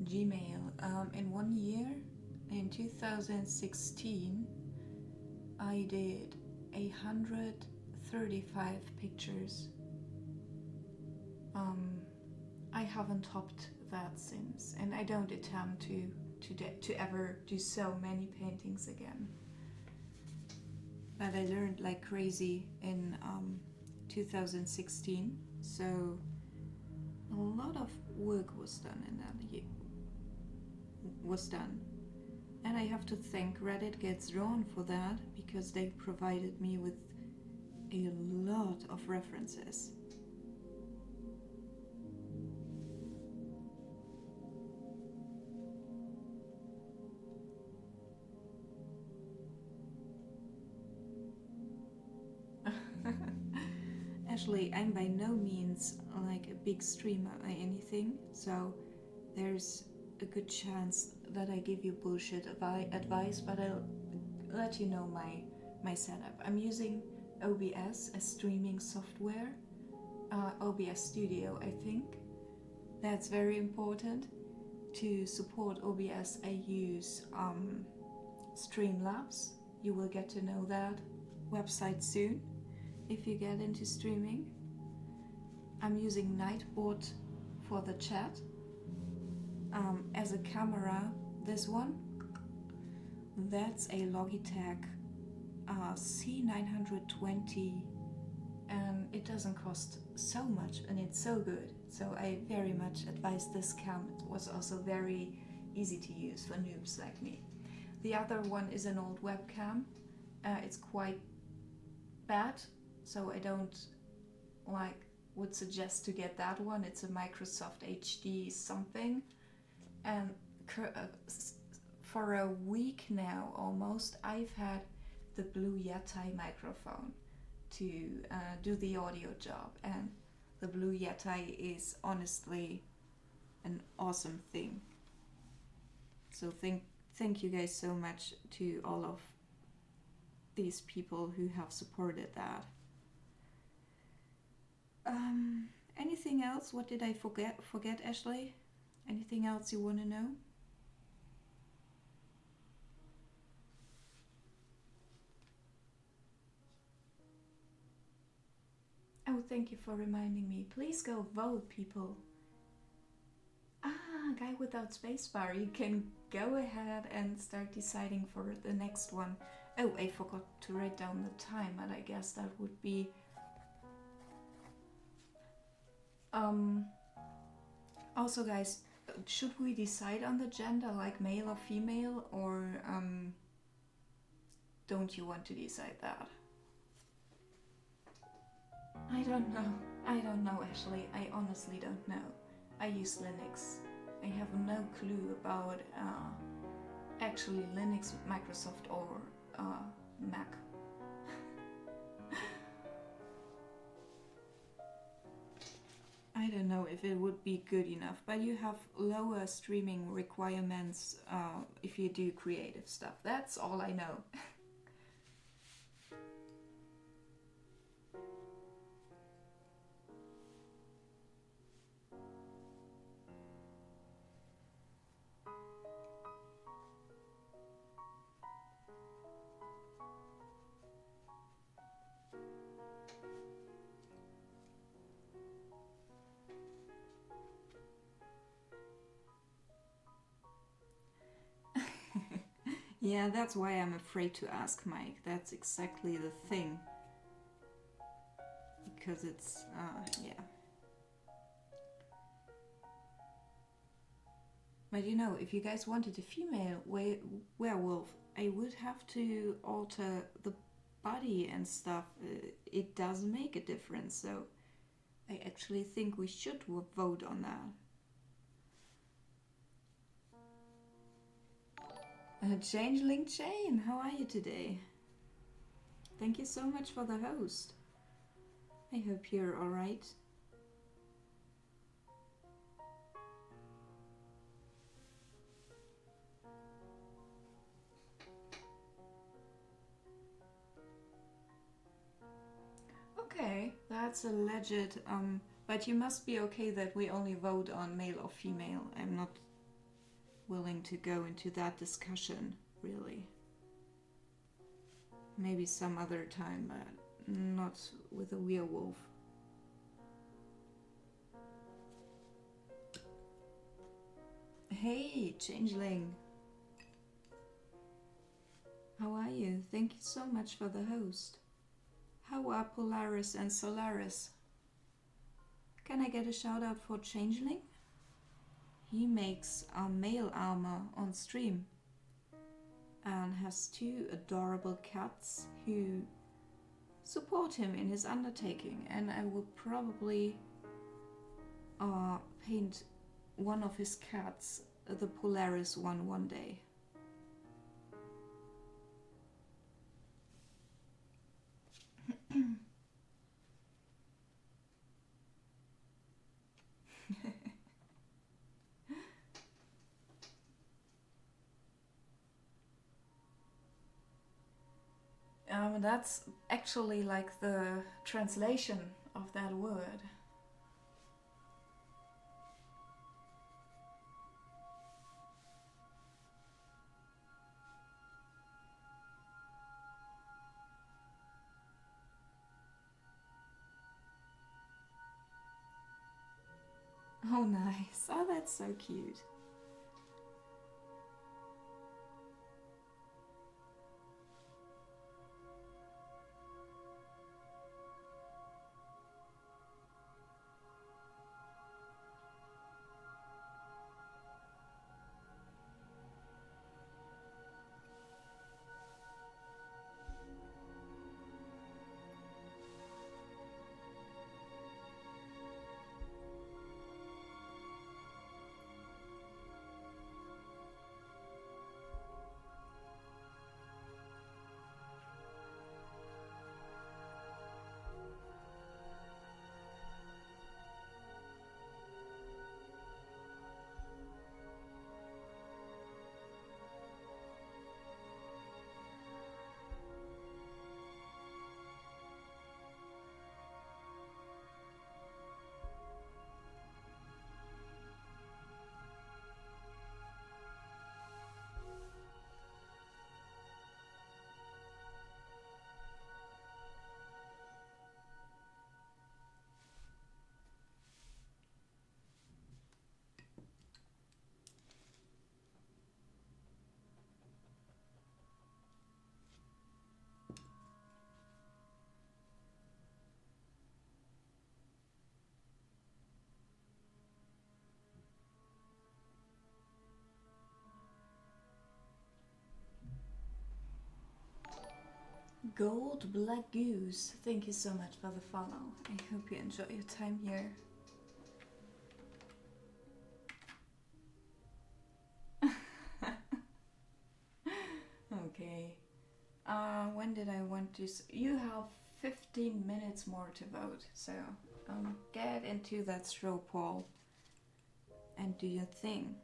Gmail. In 1 year, in 2016, I did 135 pictures. I haven't topped that since, and I don't attempt to ever do so many paintings again. But I learned like crazy in 2016, so a lot of work was done in that year. And I have to thank Reddit Gets Drawn for that, because they provided me with a lot of references. Actually, I'm by no means like a big streamer or anything, so there's a good chance that I give you bullshit advice, but I'll let you know my setup. I'm using OBS as streaming software, OBS Studio, I think. That's very important. To support OBS, I use Streamlabs. You will get to know that website soon if you get into streaming. I'm using Nightbot for the chat. As a camera, this one, that's a Logitech C920, and it doesn't cost so much, and it's so good. So I very much advise this cam. It was also very easy to use for noobs like me. The other one is an old webcam. It's quite bad, so I don't would suggest to get that one. It's a Microsoft HD something, and for a week now almost I've had the Blue Yeti microphone to do the audio job, and the Blue Yeti is honestly an awesome thing. So thank you guys so much to all of these people who have supported that. Anything else? What did I forget, Ashley? Anything else you want to know? Oh, thank you for reminding me. Please go vote, people. Guy without spacebar. You can go ahead and start deciding for the next one. Oh, I forgot to write down the time, but I guess that would be also, guys, should we decide on the gender, like male or female, or don't you want to decide that? I don't know, Ashley. I honestly don't know. I use Linux. I have no clue about actually Linux, Microsoft, or Mac. don't know if it would be good enough, but you have lower streaming requirements if you do creative stuff. That's all I know. Yeah, that's why I'm afraid to ask Mike. That's exactly the thing. Because it's, yeah. But you know, if you guys wanted a female werewolf, I would have to alter the body and stuff. It does make a difference, so I actually think we should vote on that. Changeling Jane, how are you today? Thank you so much for the host. I hope you're alright. Okay, that's a legit, but you must be okay that we only vote on male or female. I'm not willing to go into that discussion, really. Maybe some other time, but not with a werewolf. Hey, Changeling! How are you? Thank you so much for the host. How are Polaris and Solaris? Can I get a shout out for Changeling? He makes male armor on stream and has 2 adorable cats who support him in his undertaking, and I will probably paint one of his cats, the Polaris one day. That's actually like the translation of that word. Oh, nice. Oh, that's so cute. Gold Black Goose, thank you so much for the follow. I hope you enjoy your time here. Okay. When did I want to... You have 15 minutes more to vote, so Get into that straw poll and do your thing.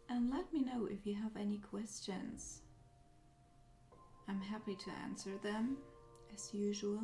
And let me know if you have any questions. I'm happy to answer them, as usual.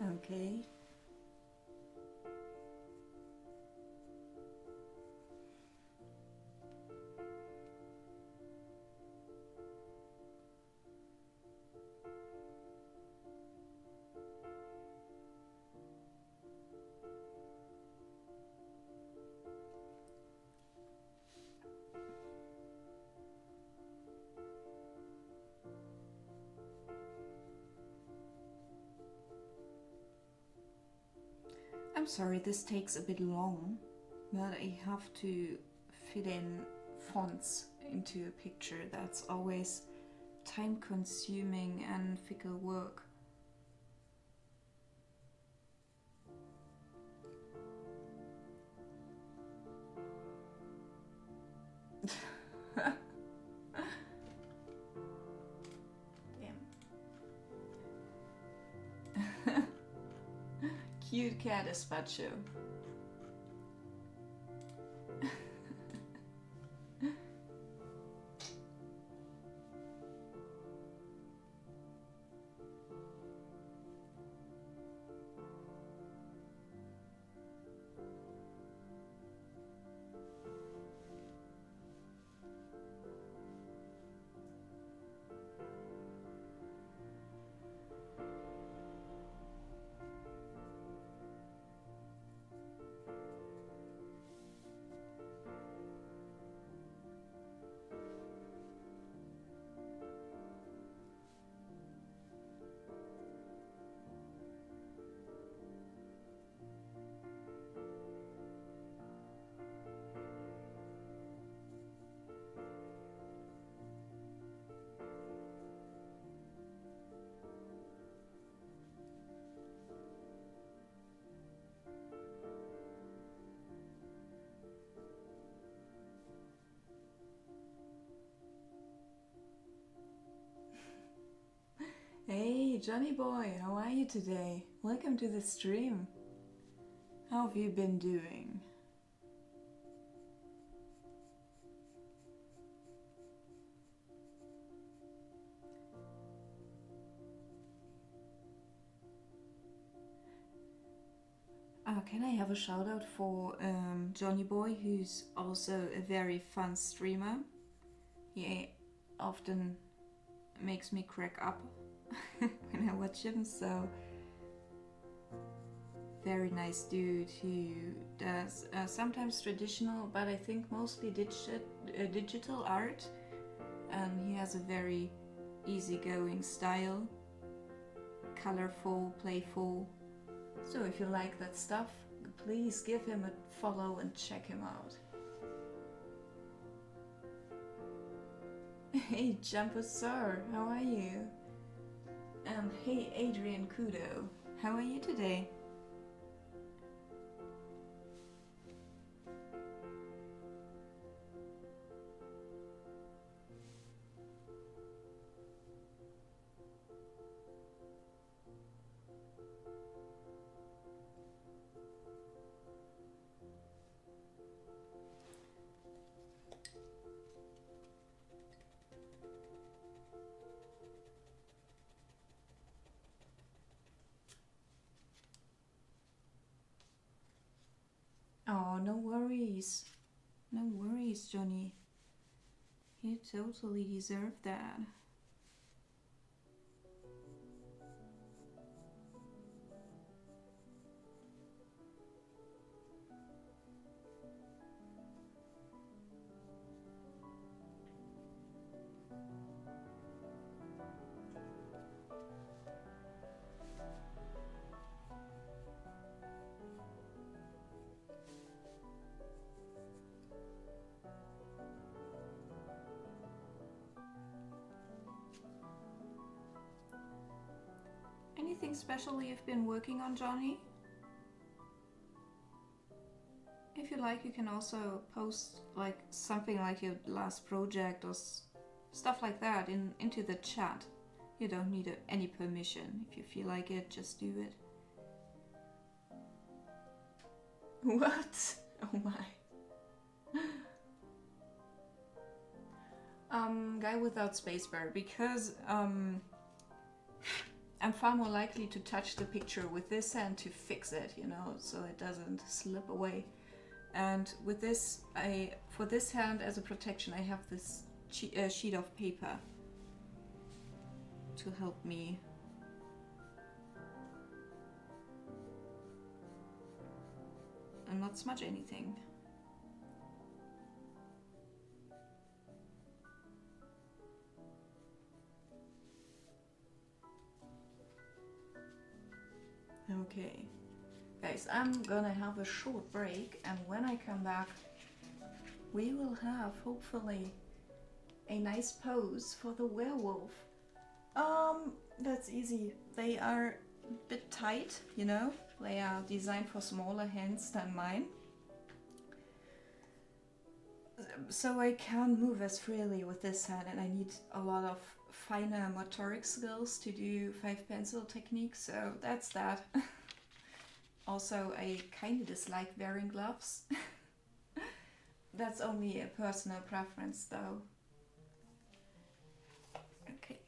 Okay. I'm sorry this takes a bit long, but I have to fit in fonts into a picture. That's always time consuming and fickle work. Damn. Cute cat Espacio. Johnny boy, how are you today? Welcome to the stream. How have you been doing? Can I have a shout out for Johnny boy, who's also a very fun streamer? He often makes me crack up when I watch him, so very nice dude who does sometimes traditional, but I think mostly digital art, and he has a very easygoing style, colorful, playful. So if you like that stuff, please give him a follow and check him out. Hey Jumper Sir, how are you? And hey Adrian Kudo, how are you today? Oh, no worries. No worries, Johnny. You totally deserve that. Anything special you've been working on, Johnny? If you like, you can also post like something like your last project or stuff like that into the chat. You don't need any permission. If you feel like it, just do it. What? Oh my. Guy without spacebar, because I'm far more likely to touch the picture with this hand to fix it, you know, so it doesn't slip away. And with this, for this hand as a protection, I have this sheet of paper to help me. And not smudge anything. Okay. Guys, I'm gonna have a short break, and when I come back, we will have, hopefully, a nice pose for the werewolf. That's easy. They are a bit tight, you know? They are designed for smaller hands than mine. So I can't move as freely with this hand, and I need a lot of finer motoric skills to do 5-pencil technique, so that's that. Also, I kind of dislike wearing gloves. That's only a personal preference though. Okay.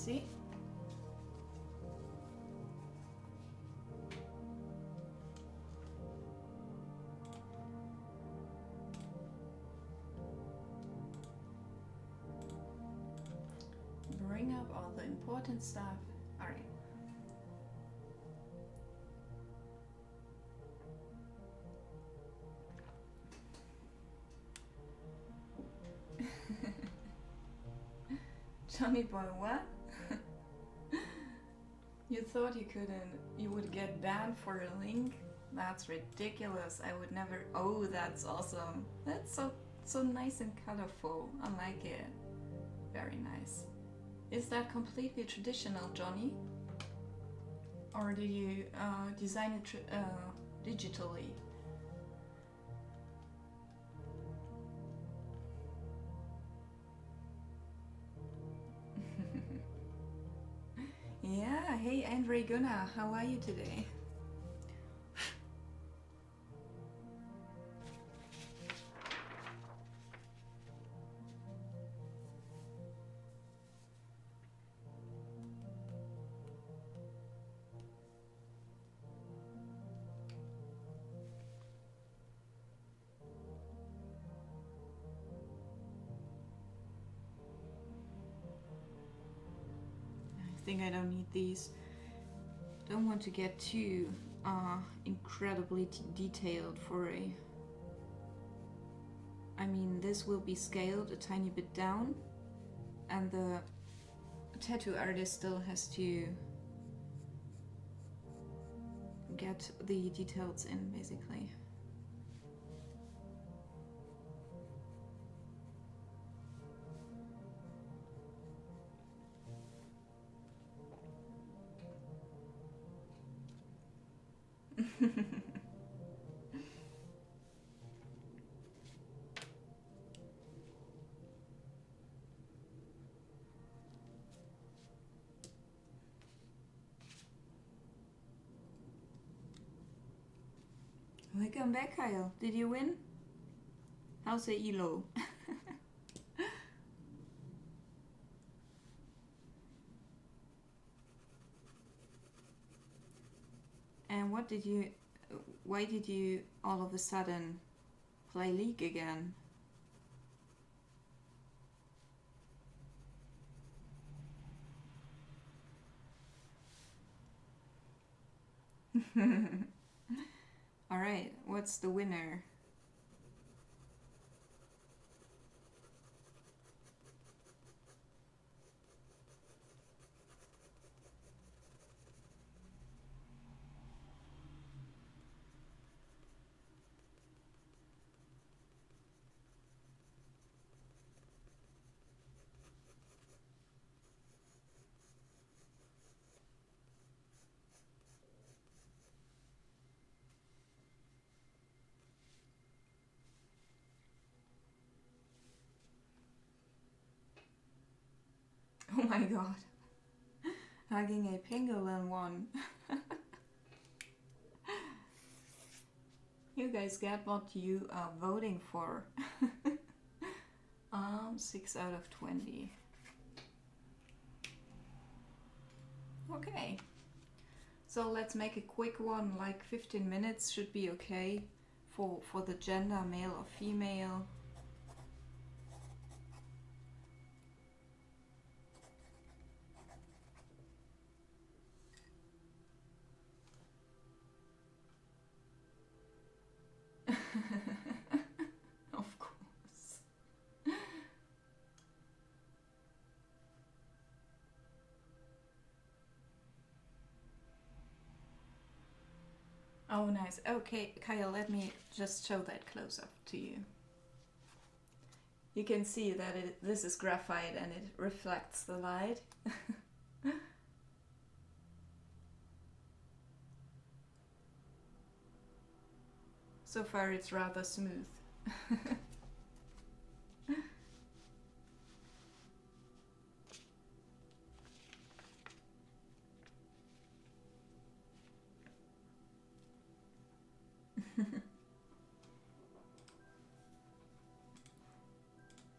see? Bring up all the important stuff. All right. Johnny boy, what? You thought you would get banned for a link? That's ridiculous. I would never. Oh, that's awesome. That's so nice and colorful. I like it. Very nice. Is that completely traditional, Johnny? Or did you design it digitally? Yeah, hey Andre Gunnar, how are you today? I think I don't need these. Don't want to get too incredibly detailed for a... I mean, this will be scaled a tiny bit down, and the tattoo artist still has to get the details in, basically. Welcome back, Kyle. Did you win? How's the elo? And why did you all of a sudden play League again? Alright, what's the winner? Oh my god. Hugging a pangolin won. You guys get what you are voting for. 6 out of 20. Okay. So let's make a quick one, like 15 minutes should be okay for the gender, male or female. Of course. Oh, nice. Okay, Kyle, let me just show that close up to you. You can see that this is graphite and it reflects the light. So far it's rather smooth.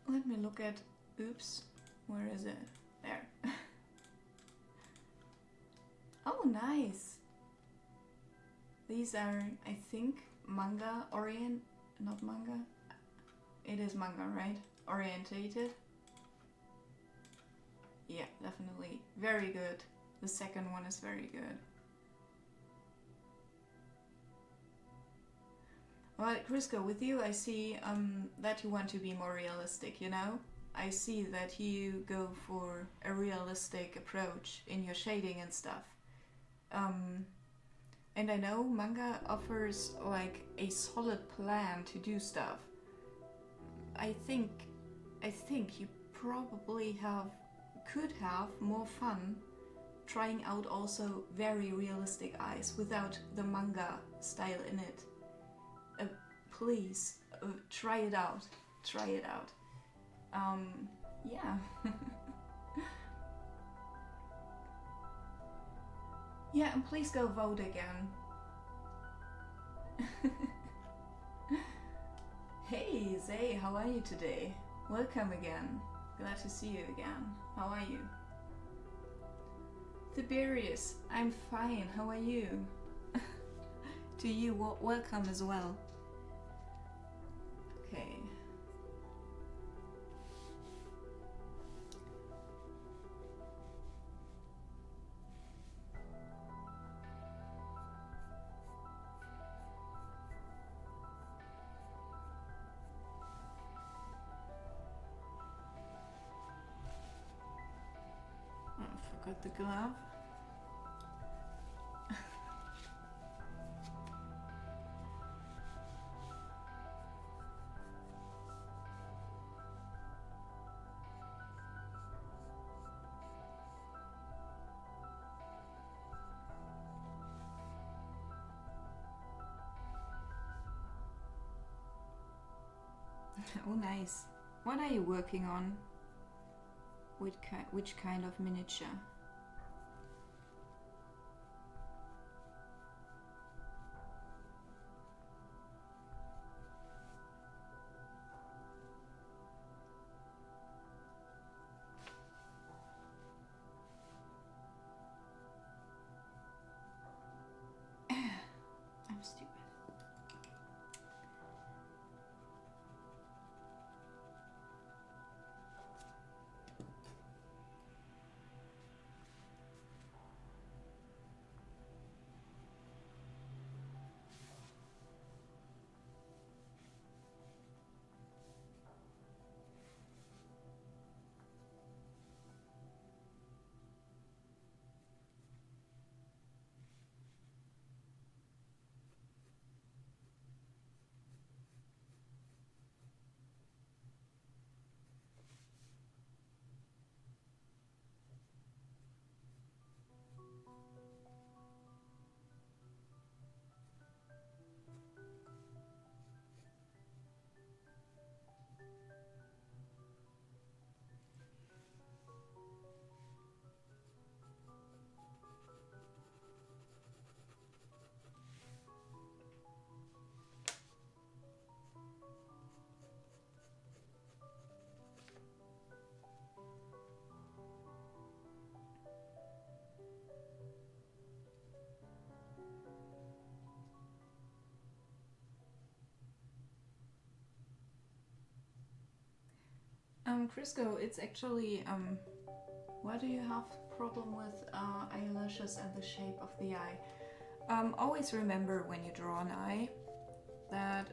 Let me look at, oops, where is it? There. Oh, nice. These are, I think, manga not manga. It is manga, right? Orientated. Yeah, definitely. Very good. The second one is very good. Well, Crisco, with you I see that you want to be more realistic, you know? I see that you go for a realistic approach in your shading and stuff. And I know manga offers like a solid plan to do stuff. I think you probably could have more fun trying out also very realistic eyes without the manga style in it. Please try it out. Try it out. Yeah. Yeah, and please go vote again. Hey Zay, how are you today? Welcome again. Glad to see you again. How are you? Tiberius, I'm fine. How are you? To you, welcome as well. Okay. Oh, I forgot the glove. Oh, nice. What are you working on? Which kind of miniature? I'm stupid. Crisco, it's actually, why do you have problem with eyelashes and the shape of the eye? Always remember when you draw an eye that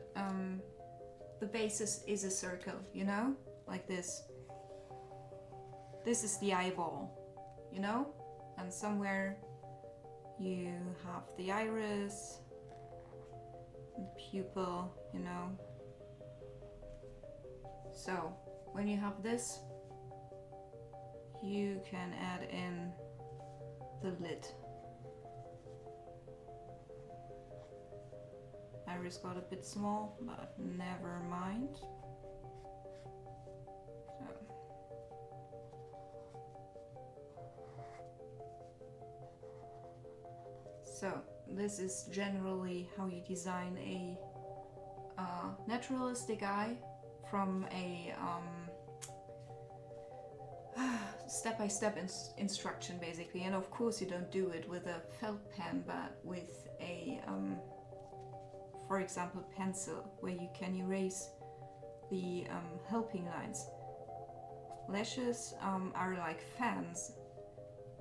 the basis is a circle, you know? Like this. This is the eyeball, you know? And somewhere you have the iris, the pupil, you know? So, when you have this, you can add in the lid. Iris got a bit small, but never mind. So this is generally how you design a naturalistic eye from a step-by-step instruction basically, and of course you don't do it with a felt pen, but with a, for example, pencil, where you can erase the helping lines. Lashes are like fans.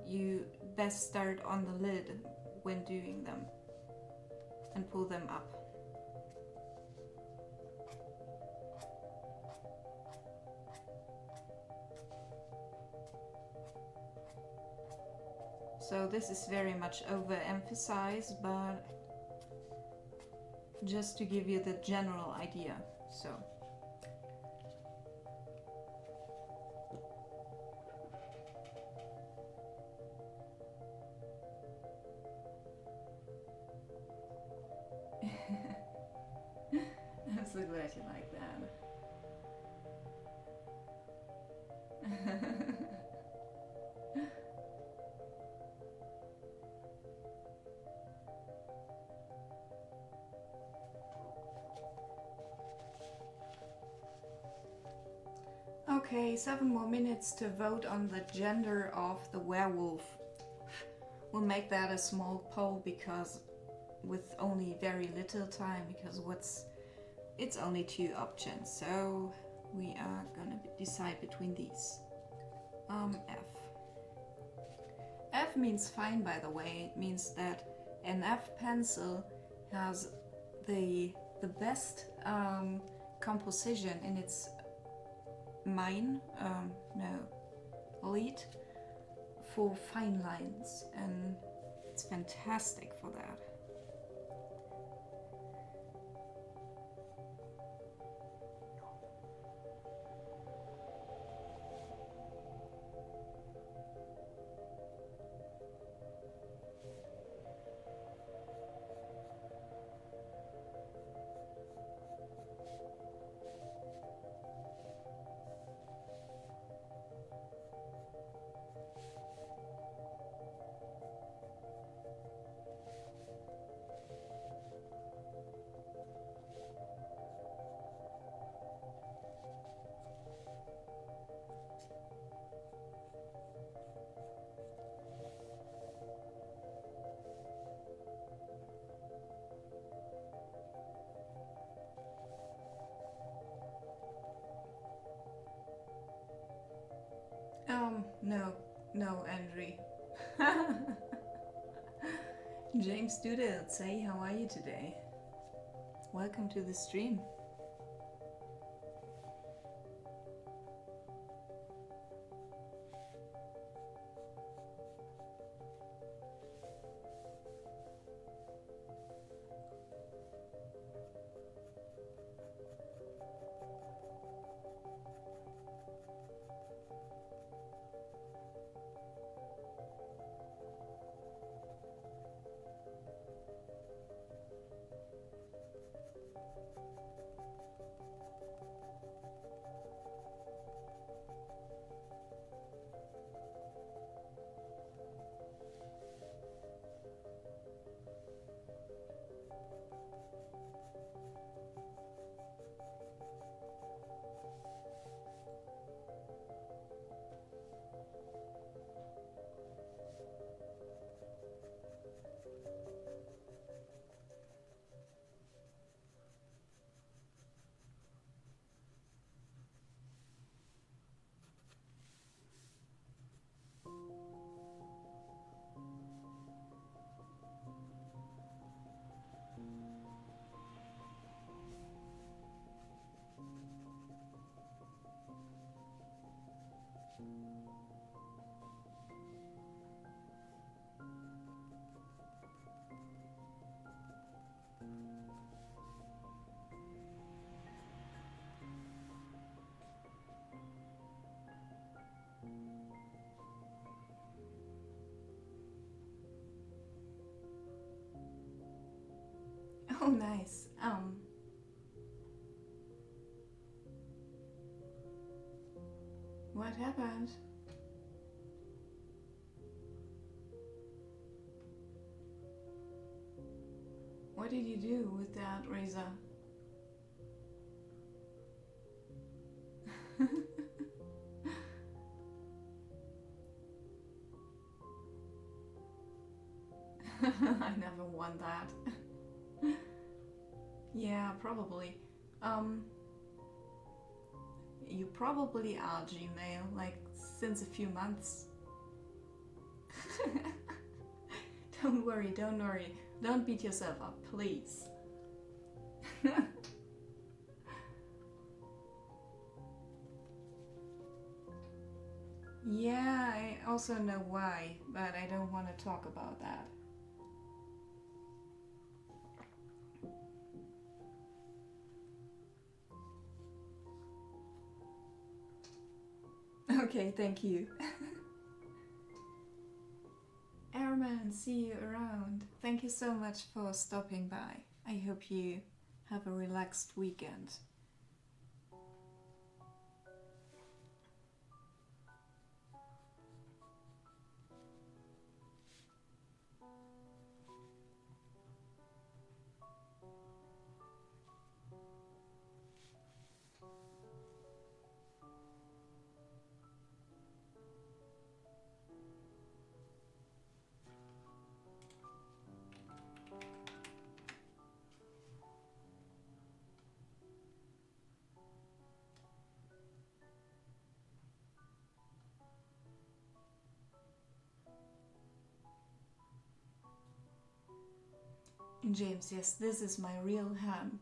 You best start on the lid when doing them and pull them up. So this is very much overemphasized, but just to give you the general idea. So I'm so glad you like that. Okay, 7 more minutes to vote on the gender of the werewolf. We'll make that a small poll because with only very little time, because it's only 2 options, so we are gonna decide between these. F. F means fine, by the way. It means that an F pencil has the best composition in its lead for fine lines, and it's fantastic for that. No, Andre. James Doodle, say, how are you today? Welcome to the stream. Oh, nice. What happened? What did you do with that razor? I never won that. Yeah, probably. You probably are Gmail, like since a few months. Don't worry, don't worry. Don't beat yourself up, please. Yeah, I also know why, but I don't want to talk about that. Okay, thank you. Airman, see you around. Thank you so much for stopping by. I hope you have a relaxed weekend. James, yes, this is my real hand.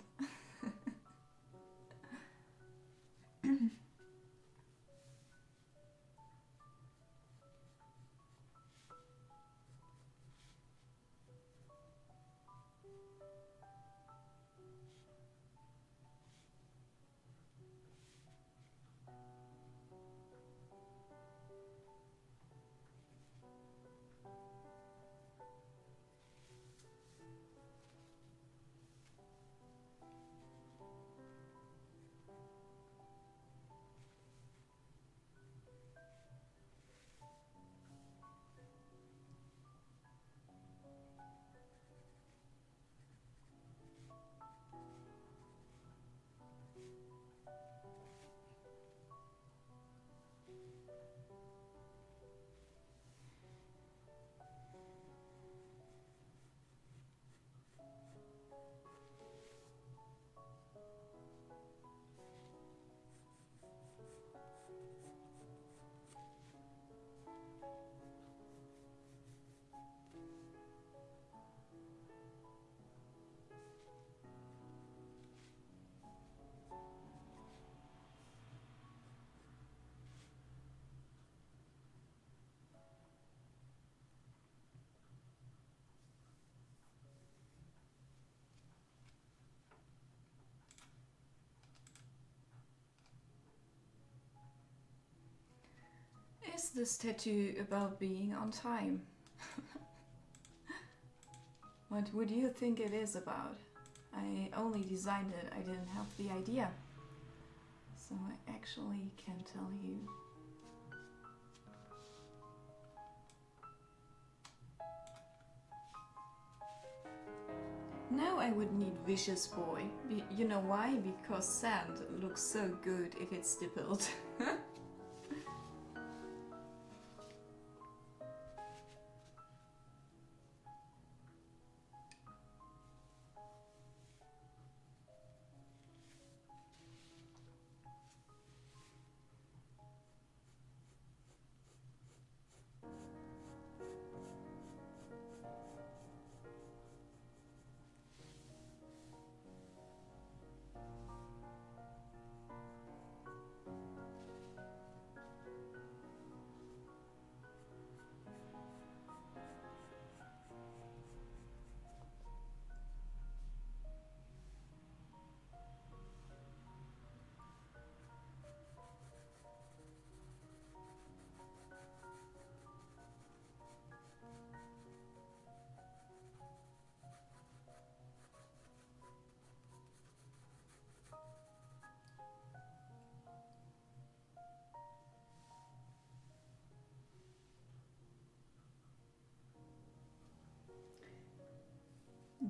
Is this tattoo about being on time? What would you think it is about? I only designed it, I didn't have the idea. So I actually can't tell you. Now I would need Vicious Boy. You know why? Because sand looks so good if it's stippled.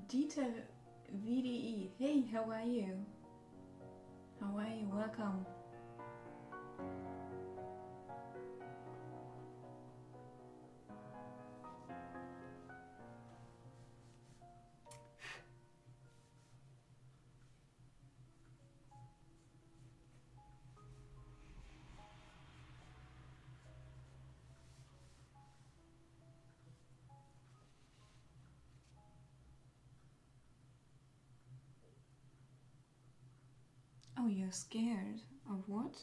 Dita VDE, hey, how are you? How are you? Welcome. Oh, you're scared of what?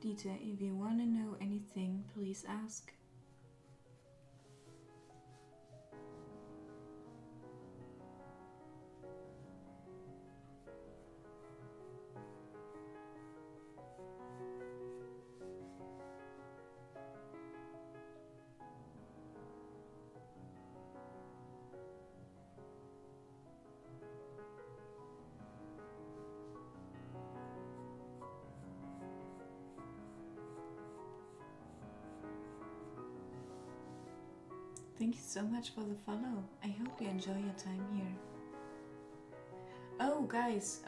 Dita, if you want to know anything, please ask. Thank you so much for the follow. I hope you enjoy your time here. Oh, guys,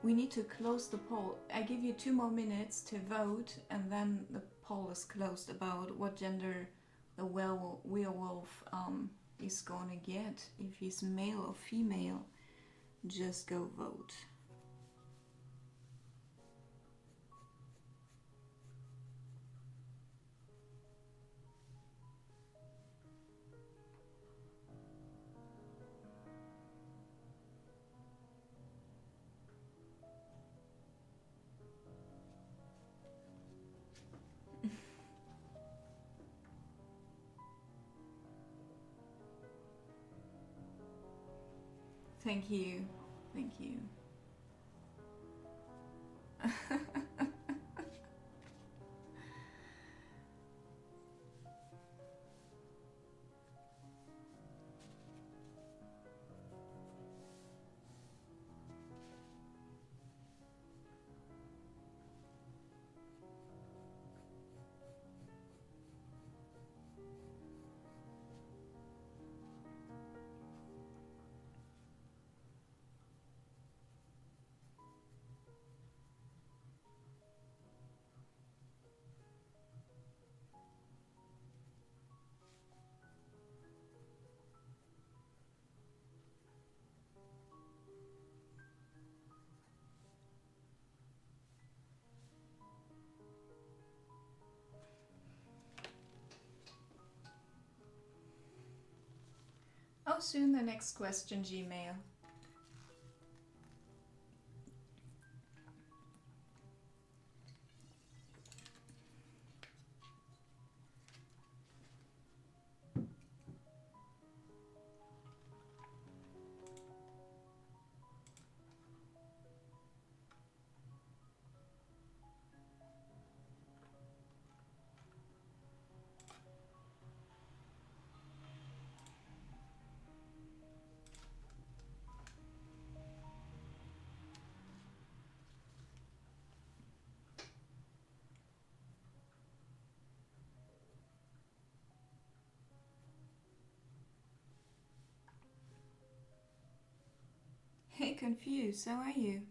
we need to close the poll. I give you 2 more minutes to vote, and then the poll is closed about what gender the werewolf is gonna get. If he's male or female, just go vote. Thank you. Thank you. Oh, soon the next question, Gmail. Hey, confused, how are you?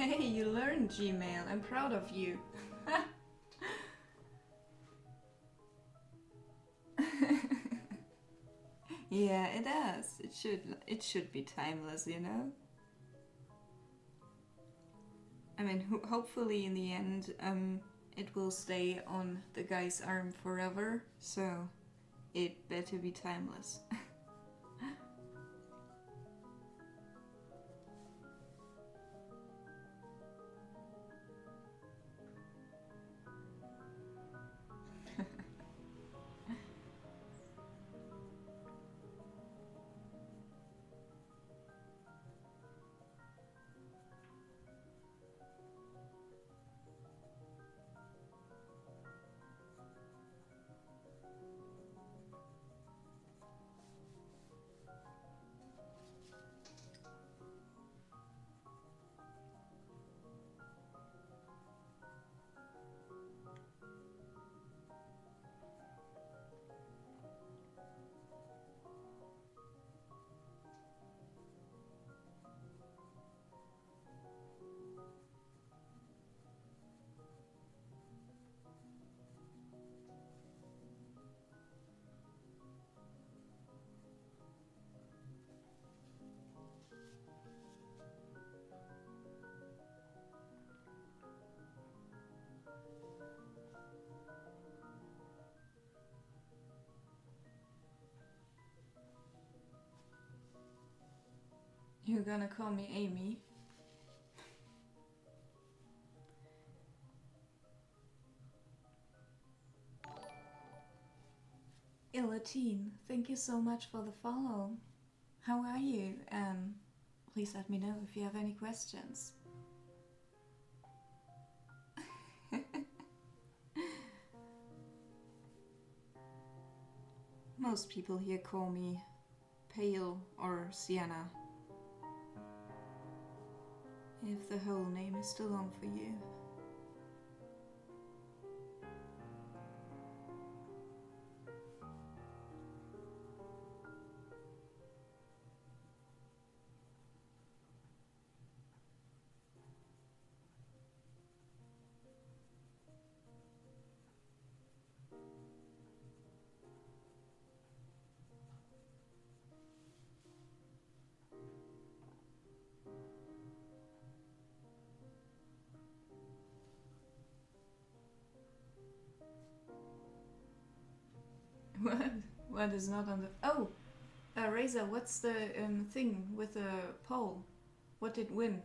Hey, you learned Gmail. I'm proud of you. Yeah, it does. It should be timeless, you know? I mean, hopefully in the end, it will stay on the guy's arm forever, so it better be timeless. You're gonna call me Amy? Illatine, thank you so much for the follow. How are you? Please let me know if you have any questions. Most people here call me Pale or Sienna. If the whole name is too long for you. What? What is not on the... Oh! Razor, what's the thing with the pole? What did win?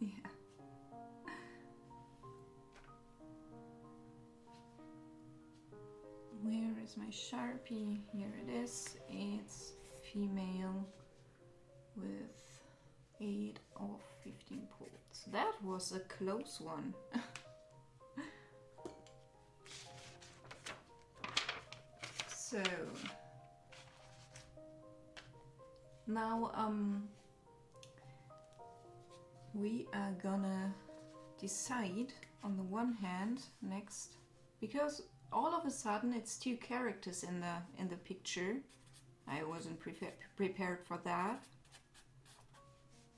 Yeah. Where is my Sharpie? Here it is. It's female with 8 of 15 pulls. That was a close one. So now we are gonna decide on the one hand next, because all of a sudden it's two characters in the picture. I wasn't prepared for that.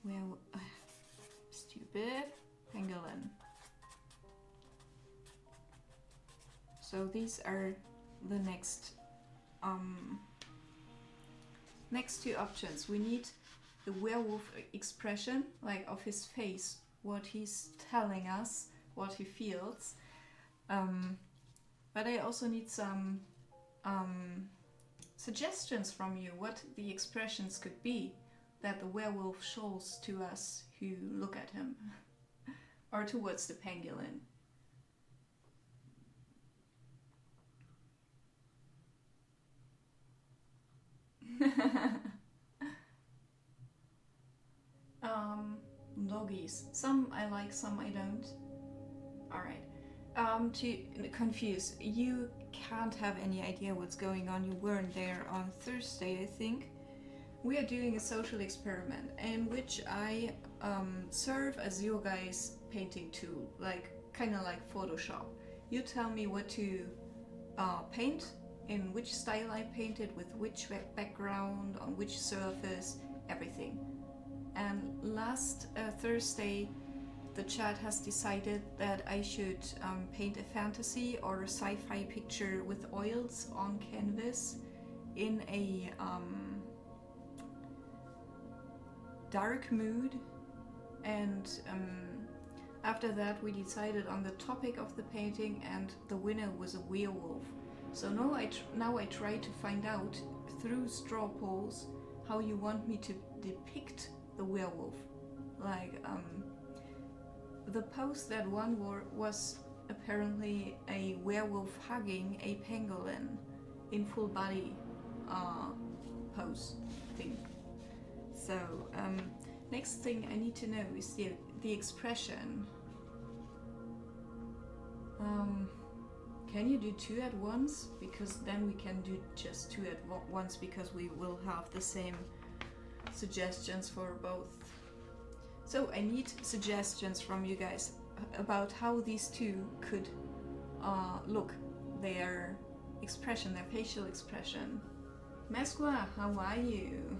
Well, stupid pangolin. So these are the next two options. We need the werewolf expression, like of his face, what he's telling us, what he feels. But I also need some suggestions from you, what the expressions could be that the werewolf shows to us who look at him, or towards the pangolin. Doggies. Some I like, some I don't. Alright. To confuse, you can't have any idea what's going on. You weren't there on Thursday, I think. We are doing a social experiment in which I serve as your guys' painting tool, like kind of like Photoshop. You tell me what to paint, in which style I painted, with which background, on which surface, everything. And last Thursday, the chat has decided that I should paint a fantasy or a sci-fi picture with oils on canvas in a dark mood. And after that we decided on the topic of the painting, and the winner was a werewolf. So now I try to find out through straw polls how you want me to depict the werewolf. Like the post that won was apparently a werewolf hugging a pangolin in full body pose thing. So next thing I need to know is the expression. Can you do two at once? Because then we can do just two at once, because we will have the same suggestions for both. So I need suggestions from you guys about how these two could look, their expression, their facial expression. Mesqua, how are you?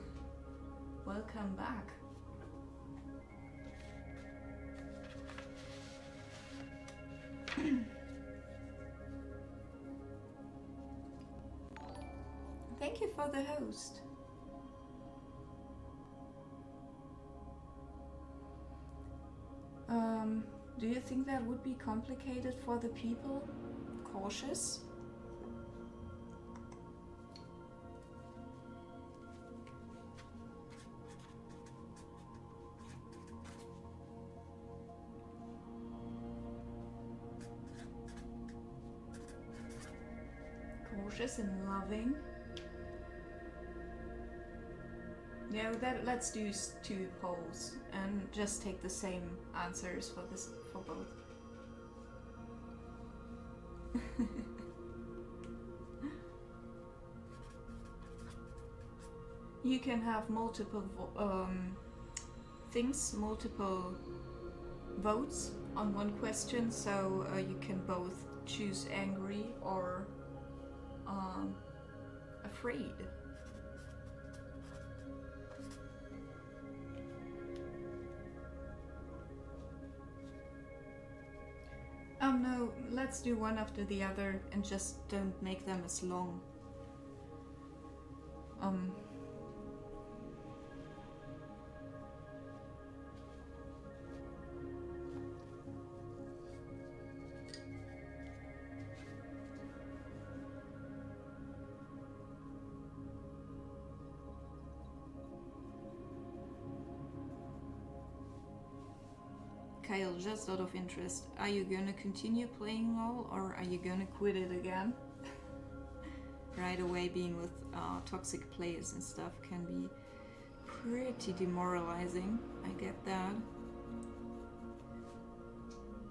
Welcome back. Thank you for the host. Do you think that would be complicated for the people? Cautious? Cautious and loving? Yeah, let's do two polls and just take the same answers for both. You can have multiple multiple votes on one question, so you can both choose angry or afraid. No, let's do one after the other and just don't make them as long. Kyle, just out of interest, are you gonna continue playing LoL or are you gonna quit it again? Right away, being with toxic players and stuff can be pretty demoralizing. I get that.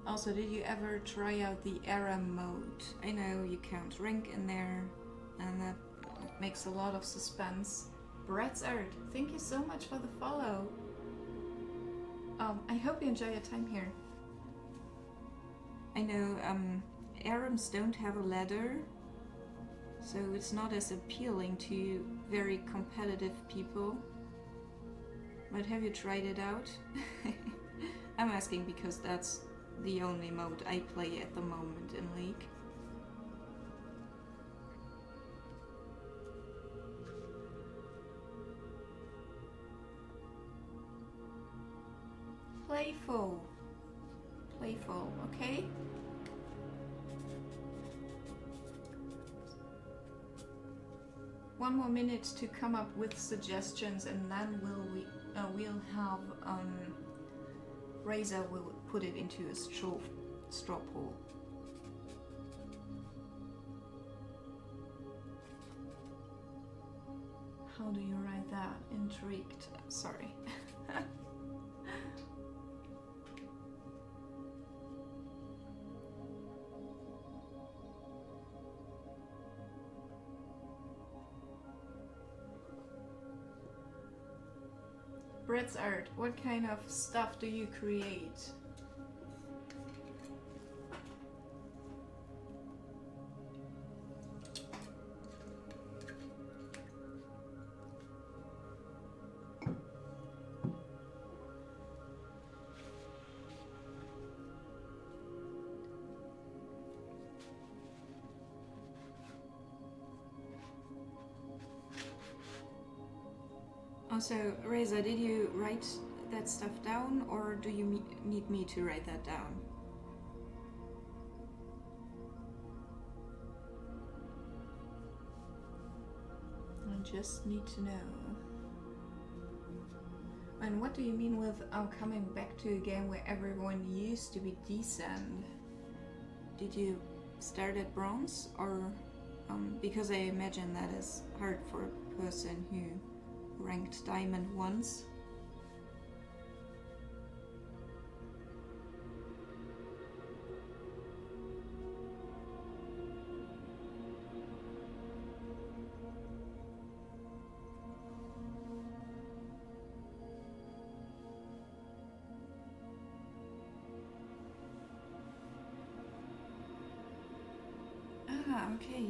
Also, did you ever try out the era mode? I know you can't rank in there, and that makes a lot of suspense. Brett's Art, thank you so much for the follow. I hope you enjoy your time here. I know ARAMs don't have a ladder, so it's not as appealing to very competitive people. But have you tried it out? I'm asking because that's the only mode I play at the moment in League. Playful, okay? One more minute to come up with suggestions, and then we'll have Razor will put it into a straw poll. How do you write that? Intrigued. Sorry. Brett's art. What kind of stuff do you create? Also, Reza, did you write that stuff down, or do you need me to write that down? I just need to know. And what do you mean with coming back to a game where everyone used to be decent? Did you start at bronze, or because I imagine that is hard for a person who ranked diamond once? Ah, okay.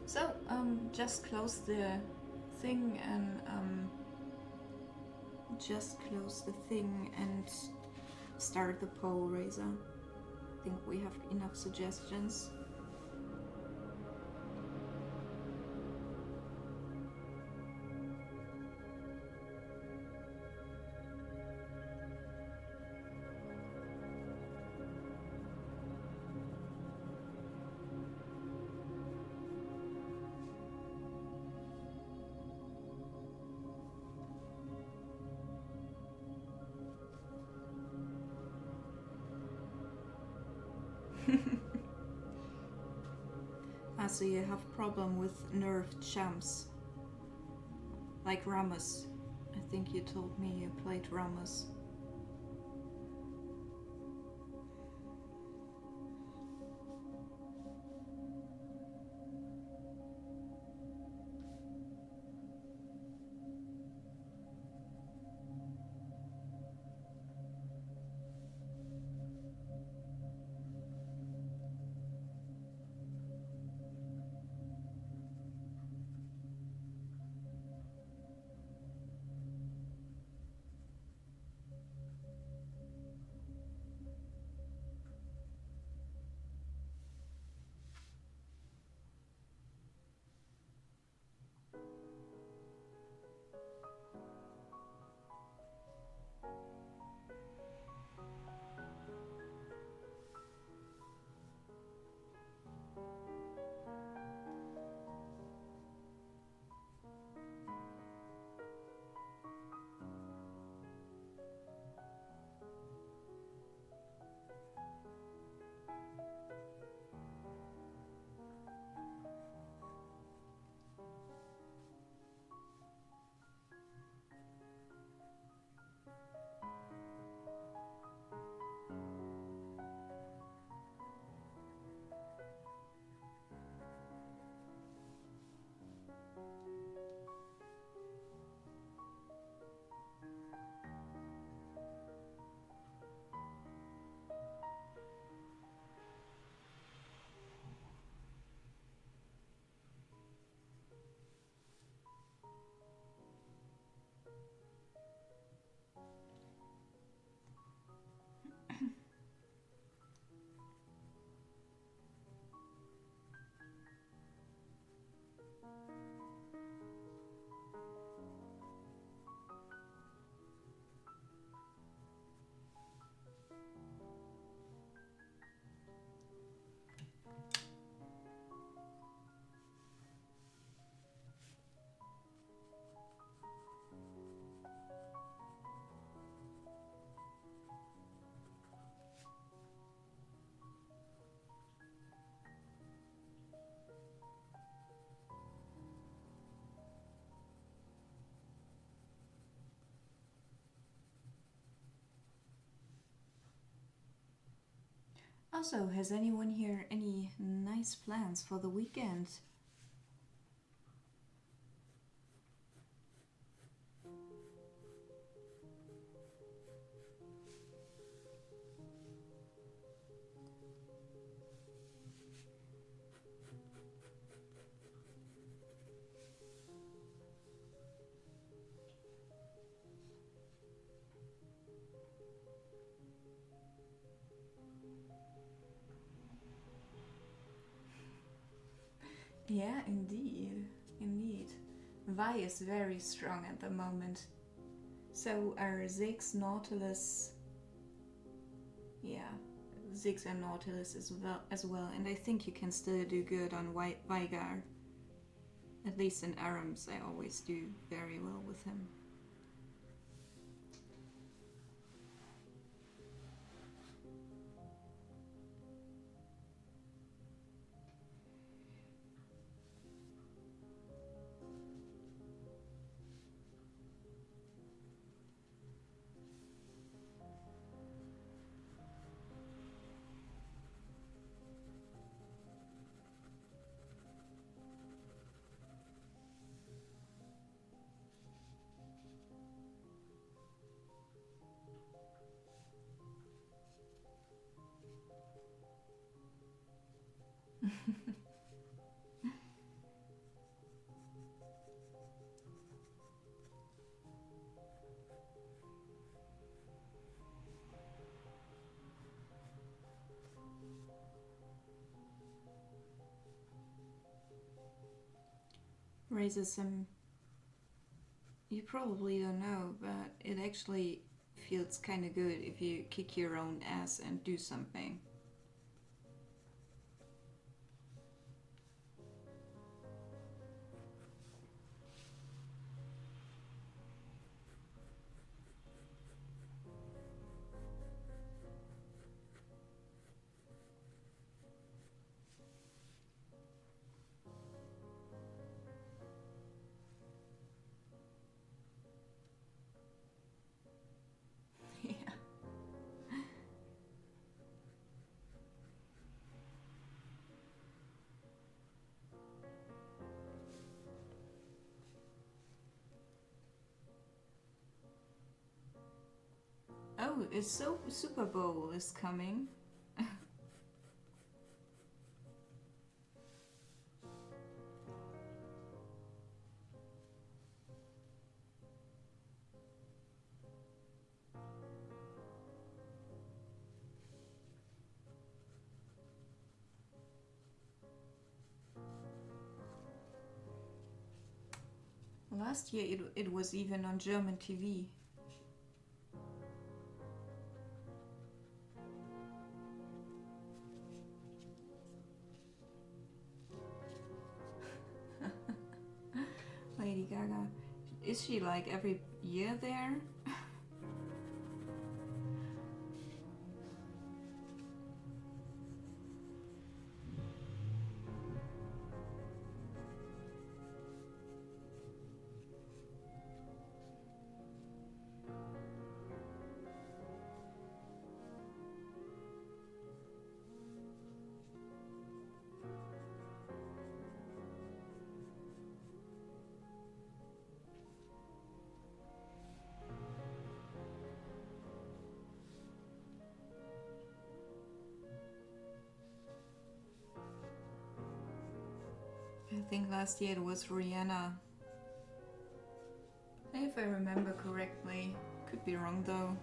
So, just close the thing and start the poll, Reza. I think we have enough suggestions. So you have problem with nerfed champs, like Ramos. I think you told me you played Ramos. Also, has anyone here any nice plans for the weekend? Yeah, indeed. Indeed. Vi is very strong at the moment. So are Ziggs, Nautilus. Yeah, Ziggs and Nautilus as well. And I think you can still do good on Vigar. At least in Arams, I always do very well with him. Raises some. You probably don't know, but it actually feels kind of good if you kick your own ass and do something. Yeah. Oh, it's so Super Bowl is coming. Last year it was even on German TV. Lady Gaga. Is she like every year there? I think last year it was Rihanna. If I remember correctly. Could be wrong though.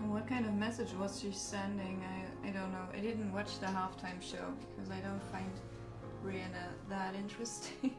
What kind of message was she sending? I don't know. I didn't watch the halftime show because I don't find Rihanna that interesting.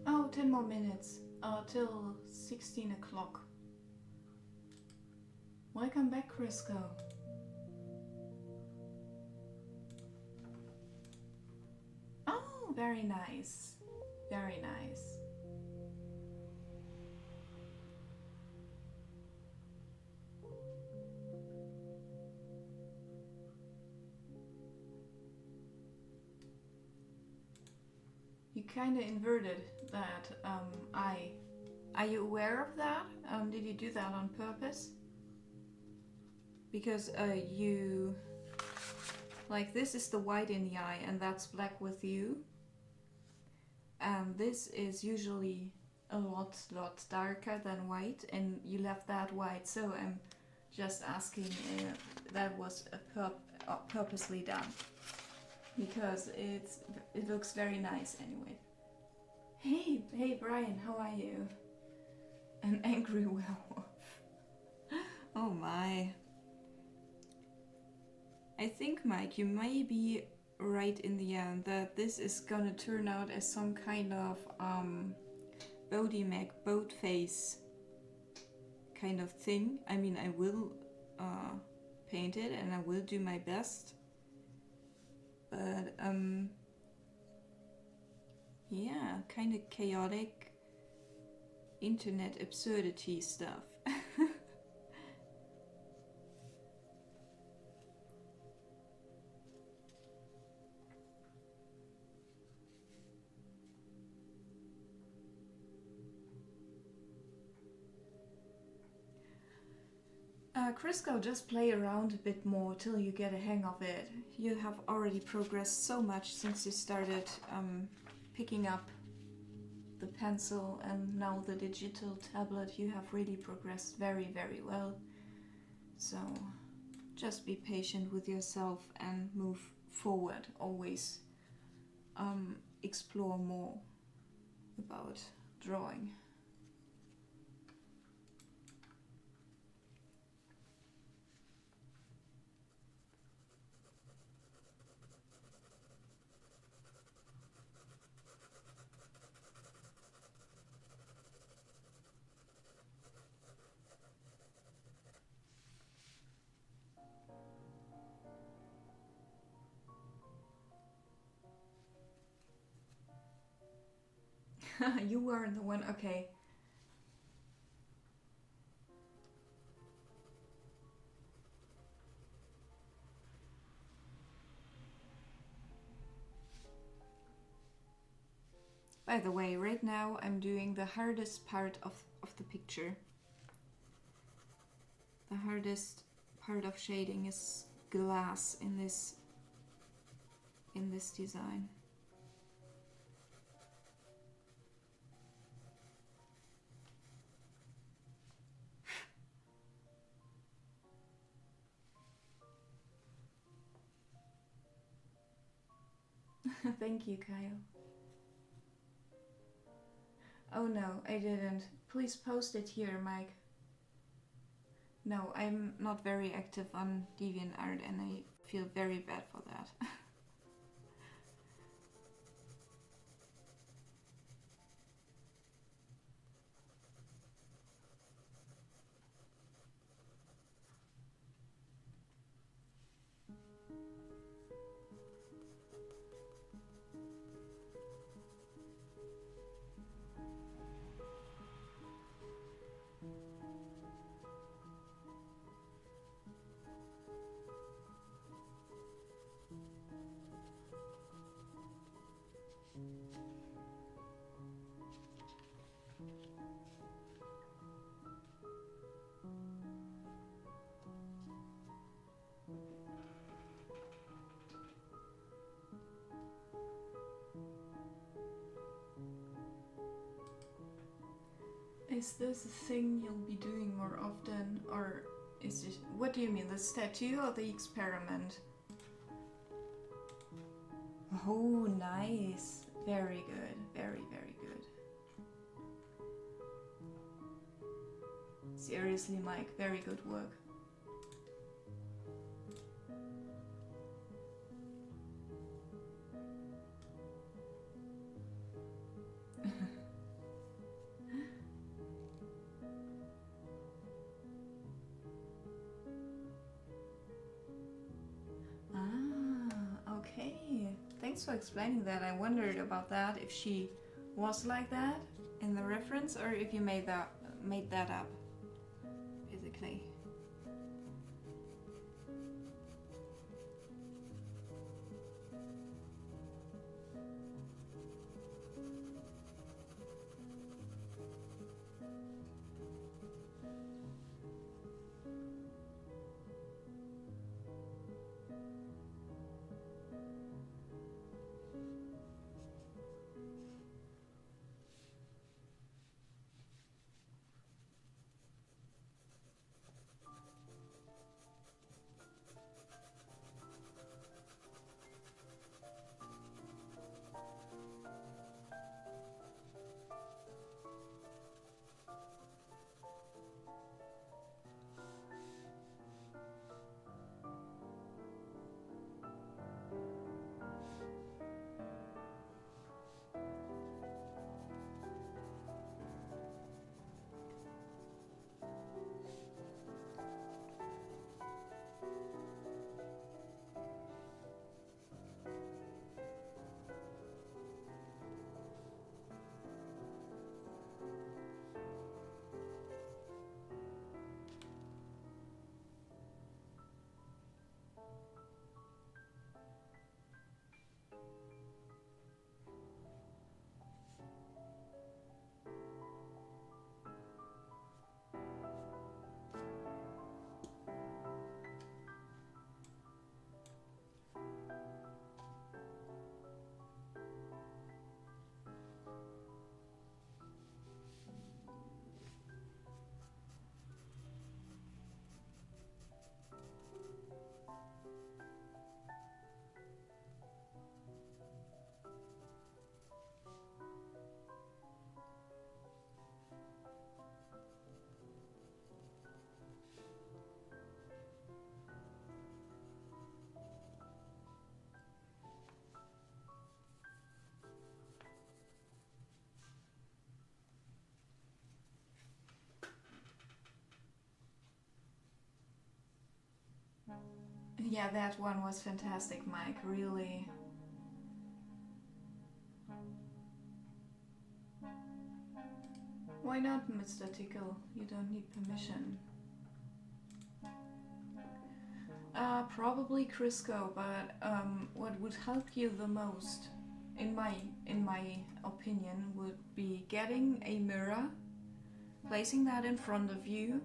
Oh, 10 more minutes. Till 16 o'clock. Welcome back, Crisco. Oh, very nice. Very nice. You kind of inverted that I. Are you aware of that? Did you do that on purpose? Because you, like, this is the white in the eye and that's black with you. This is usually a lot darker than white, and you left that white, so I'm just asking if that was purposely done, because it looks very nice anyway. Hey Brian, how are you? An angry werewolf. Oh Oh my. I think, Mike, you may be right in the end that this is gonna turn out as some kind of Bodie Mac boat face kind of thing. I mean, I will paint it and I will do my best. But yeah, kind of chaotic internet absurdity stuff. Crisco, just play around a bit more till you get a hang of it. You have already progressed so much since you started picking up the pencil and now the digital tablet. You have really progressed very, very well. So just be patient with yourself and move forward. Always explore more about drawing. You weren't the one, okay. By the way, right now I'm doing the hardest part of the picture. The hardest part of shading is glass in this design. Thank you, Kyle. Oh no, I didn't. Please post it here, Mike. No, I'm not very active on DeviantArt and I feel very bad for that. Is this a thing you'll be doing more often, or is it... What do you mean, the statue or the experiment? Oh, nice. Very good. Very, very good. Seriously, Mike, very good work. Ah, okay. Thanks for explaining that. I wondered about that, if she was like that in the reference or if you made that up, basically. Yeah, that one was fantastic, Mike, really. Why not, Mr. Tickle? You don't need permission. Probably Crisco, but what would help you the most, in my opinion, would be getting a mirror, placing that in front of you,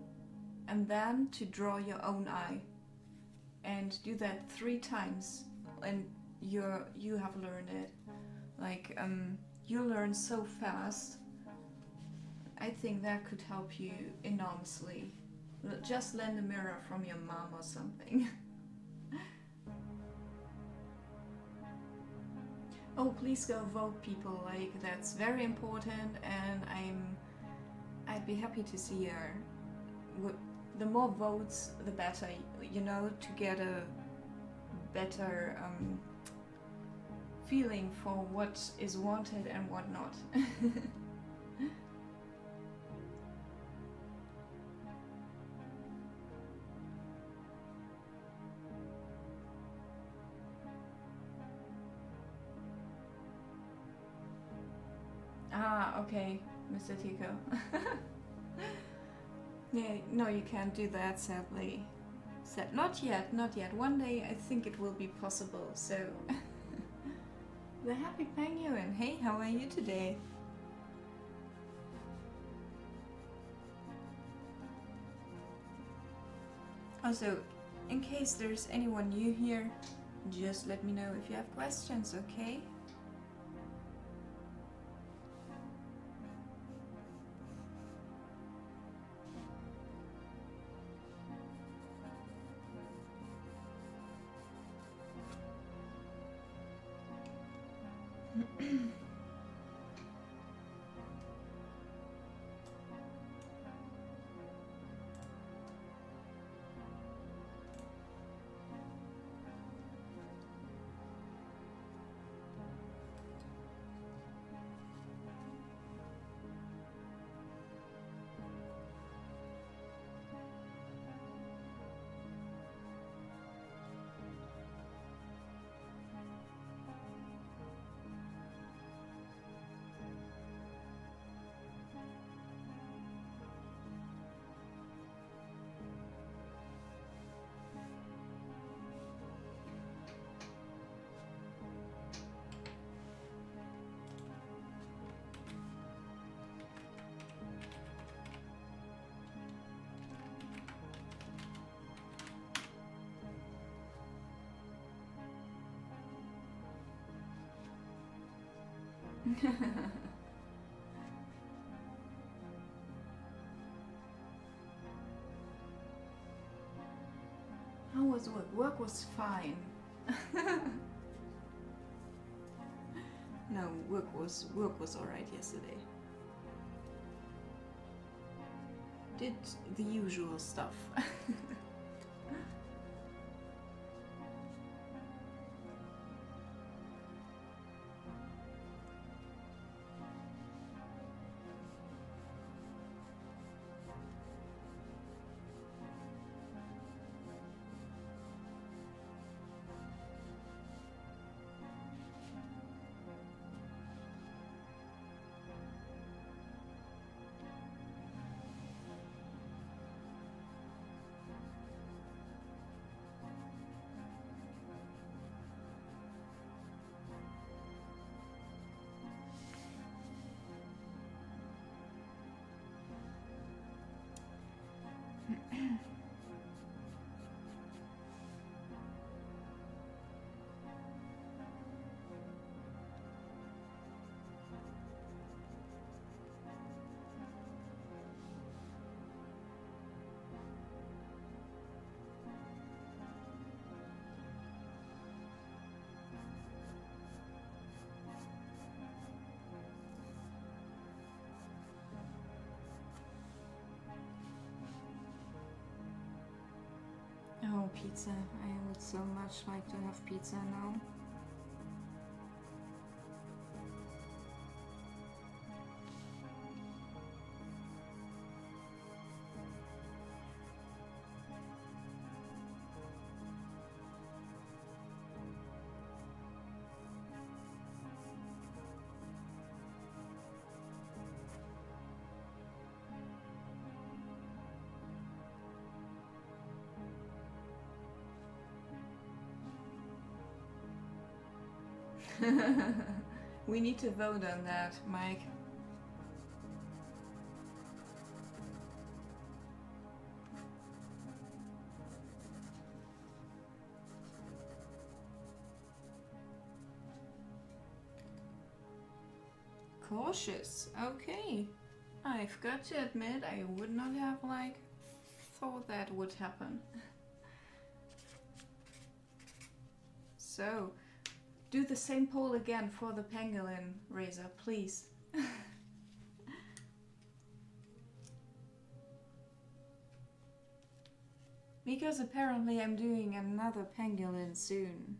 and then to draw your own eye, and do that 3 times, and you have learned it. Like you learn so fast. I think that could help you enormously. Just lend a mirror from your mom or something. Oh, please go vote, people. Like, that's very important, and I'd be happy to see her. The more votes, the better. You know, to get a better feeling for what is wanted and what not. Ah, okay, Mr. Tico. Yeah, no, you can't do that, sadly. Not yet, not yet. One day I think it will be possible, so... The Happy Penguin, hey, how are you today? Also, in case there's anyone new here, just let me know if you have questions, okay? How was work? Work was fine. No, work was alright yesterday. Did the usual stuff. Oh, pizza. I would so much like to have pizza now. We need to vote on that, Mike. Cautious, okay. I've got to admit, I would not have, like, thought that would happen. So, do the same poll again for the pangolin, Razor, please. Because apparently I'm doing another pangolin soon.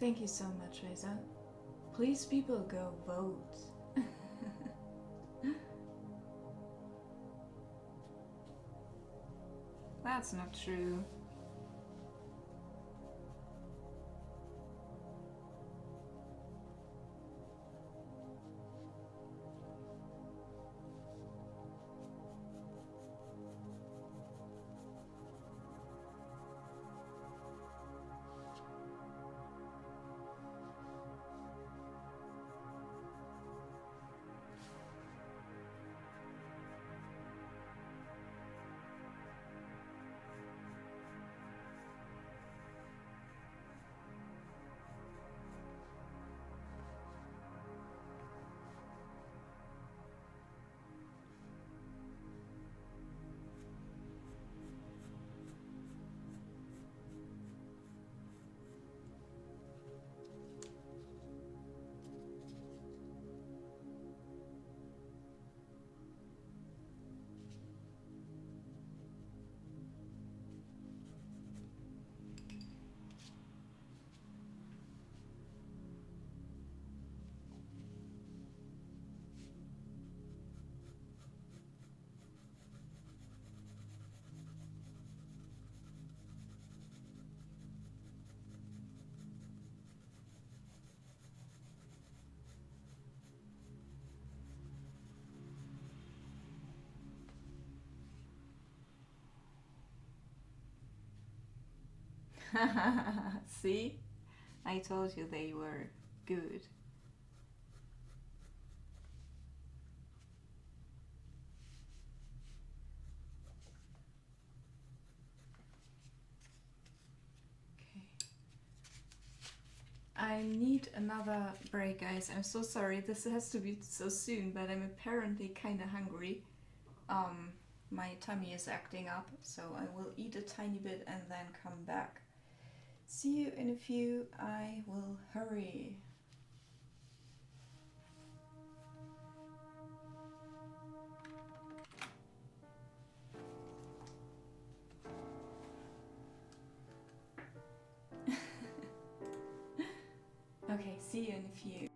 Thank you so much, Reza. Please, people, go vote. That's not true. See? I told you they were good. Okay. I need another break, guys. I'm so sorry. This has to be so soon, but I'm apparently kind of hungry. Um, my tummy is acting up, so I will eat a tiny bit and then come back. See you in a few. I will hurry. Okay, see you in a few.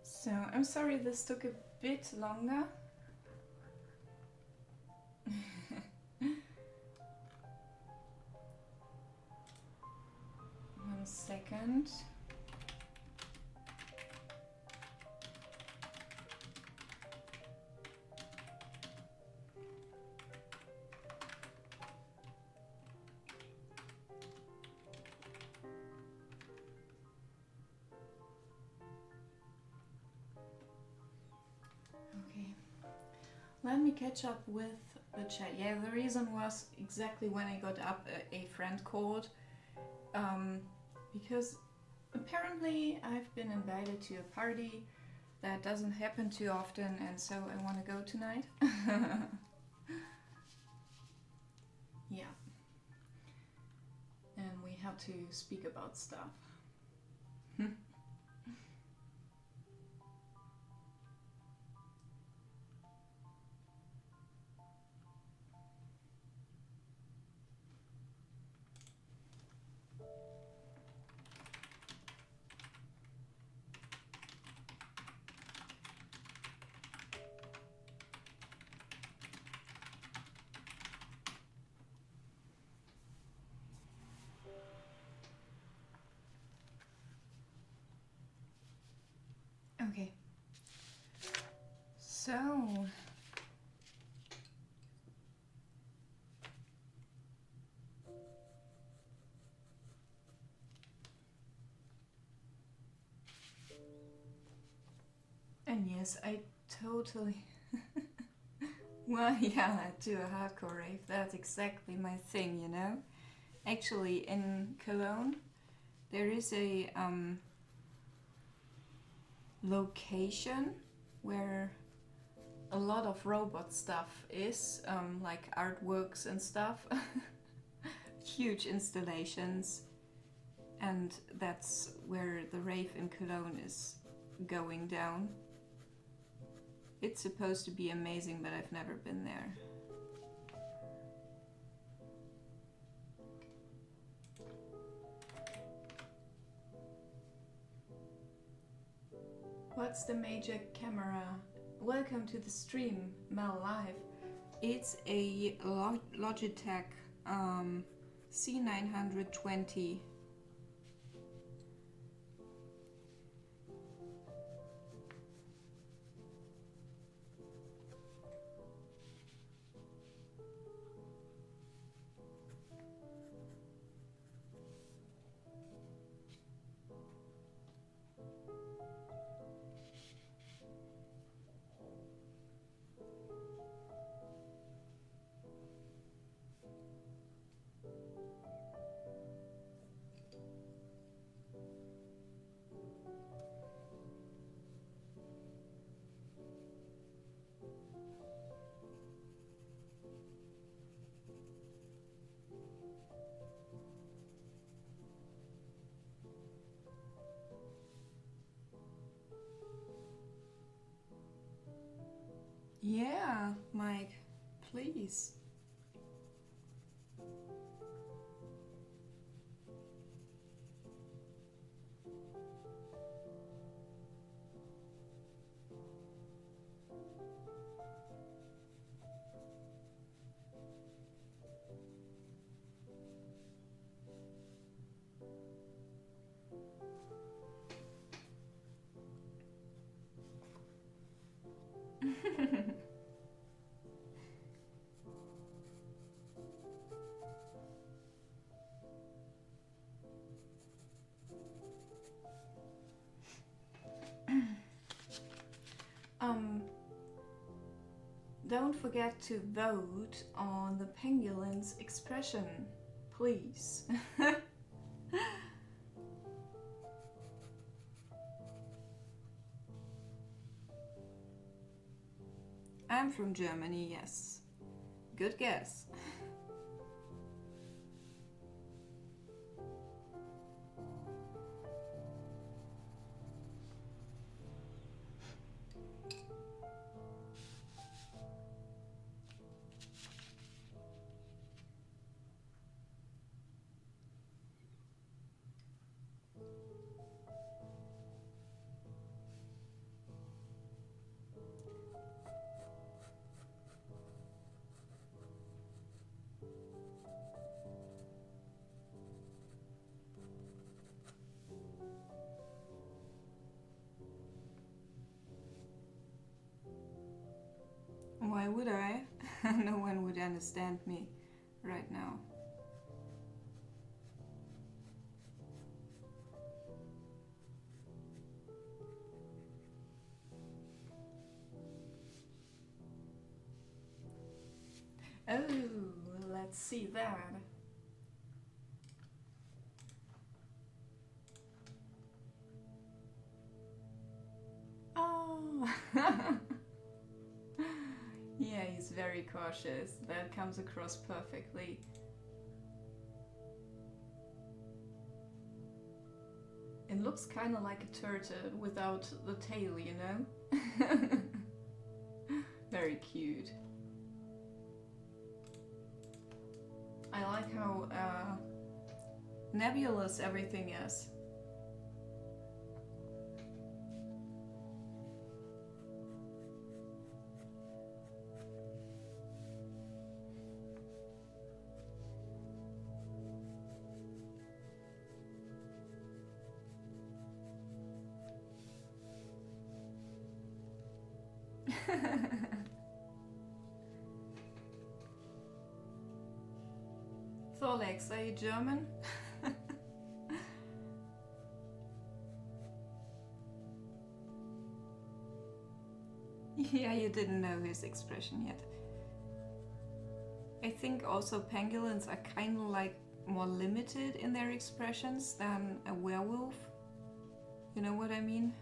So I'm sorry this took a bit longer. 1 second. Okay, let me catch up with the chat. Yeah, the reason was exactly when I got up, a friend called, because apparently I've been invited to a party that doesn't happen too often, and so I want to go tonight. Yeah, and we have to speak about stuff. Okay, so and yes, I totally well, yeah, I do a hardcore rave. That's exactly my thing, you know. Actually, in Cologne, there is a location where a lot of robot stuff is, like artworks and stuff. Huge installations, and that's where the rave in Cologne is going down. It's supposed to be amazing, but I've never been there. What's the major camera? Welcome to the stream, Mel Live. It's a Logitech C920. Yeah, Mike, please. don't forget to vote on the penguin's expression, please. I'm from Germany, yes. Good guess. Why would I? No one would understand me right now. Oh, let's see that. Oh! Yeah, he's very cautious. That comes across perfectly. It looks kind of like a turtle without the tail, you know? Very cute. I like how nebulous everything is. Thorlex, are you German? Yeah, you didn't know his expression yet. I think also pangolins are kind of like more limited in their expressions than a werewolf. You know what I mean?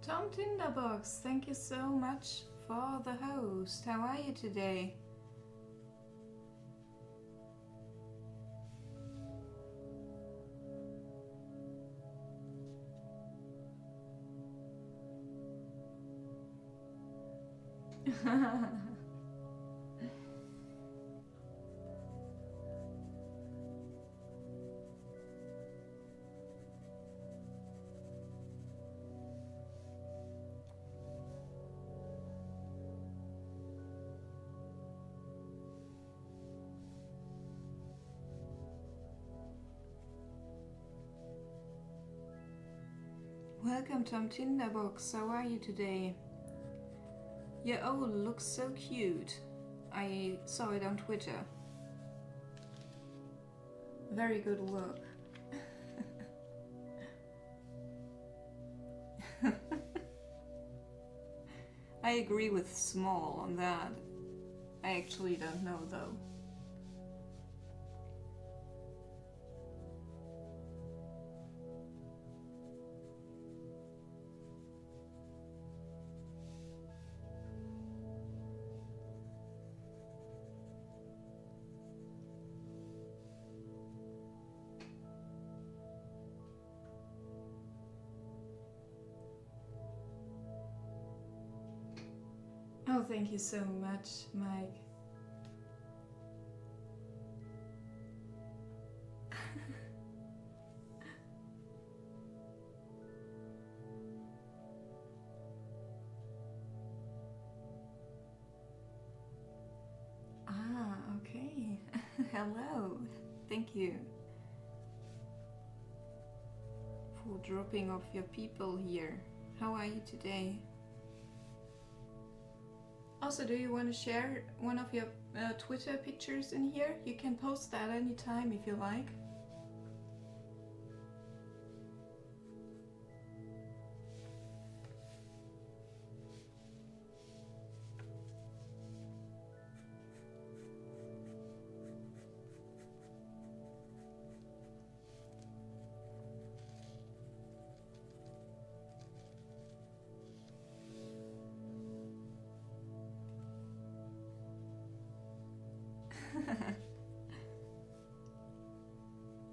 Tom Tinderbox, thank you so much for the host. How are you today? Welcome Tom Tinderbox, how are you today? Your owl looks so cute. I saw it on Twitter. Very good work. I agree with Small on that. I actually don't know though. Oh, thank you so much, Mike. Thank you for dropping off your people here. How are you today? Also, do you want to share one of your Twitter pictures in here? You can post that anytime if you like.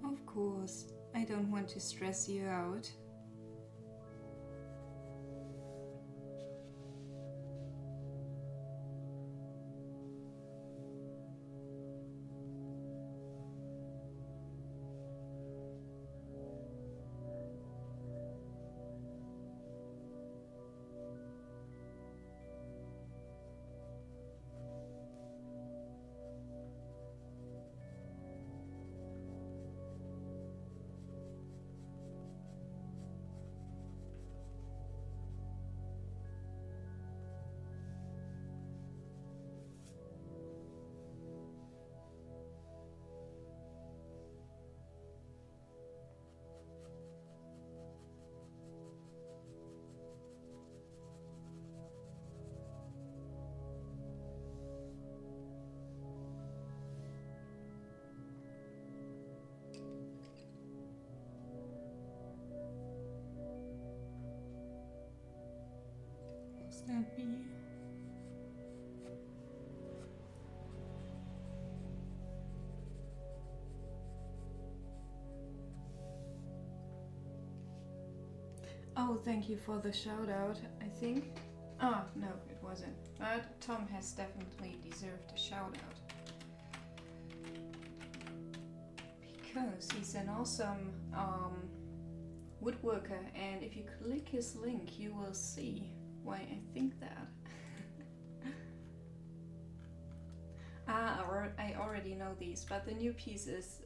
Of course, I don't want to stress you out. Must that be? Oh, thank you for the shout out, I think. Oh, no, it wasn't. But Tom has definitely deserved a shout out. Because he's an awesome woodworker, and if you click his link, you will see why I think that. I already know these, but the new piece is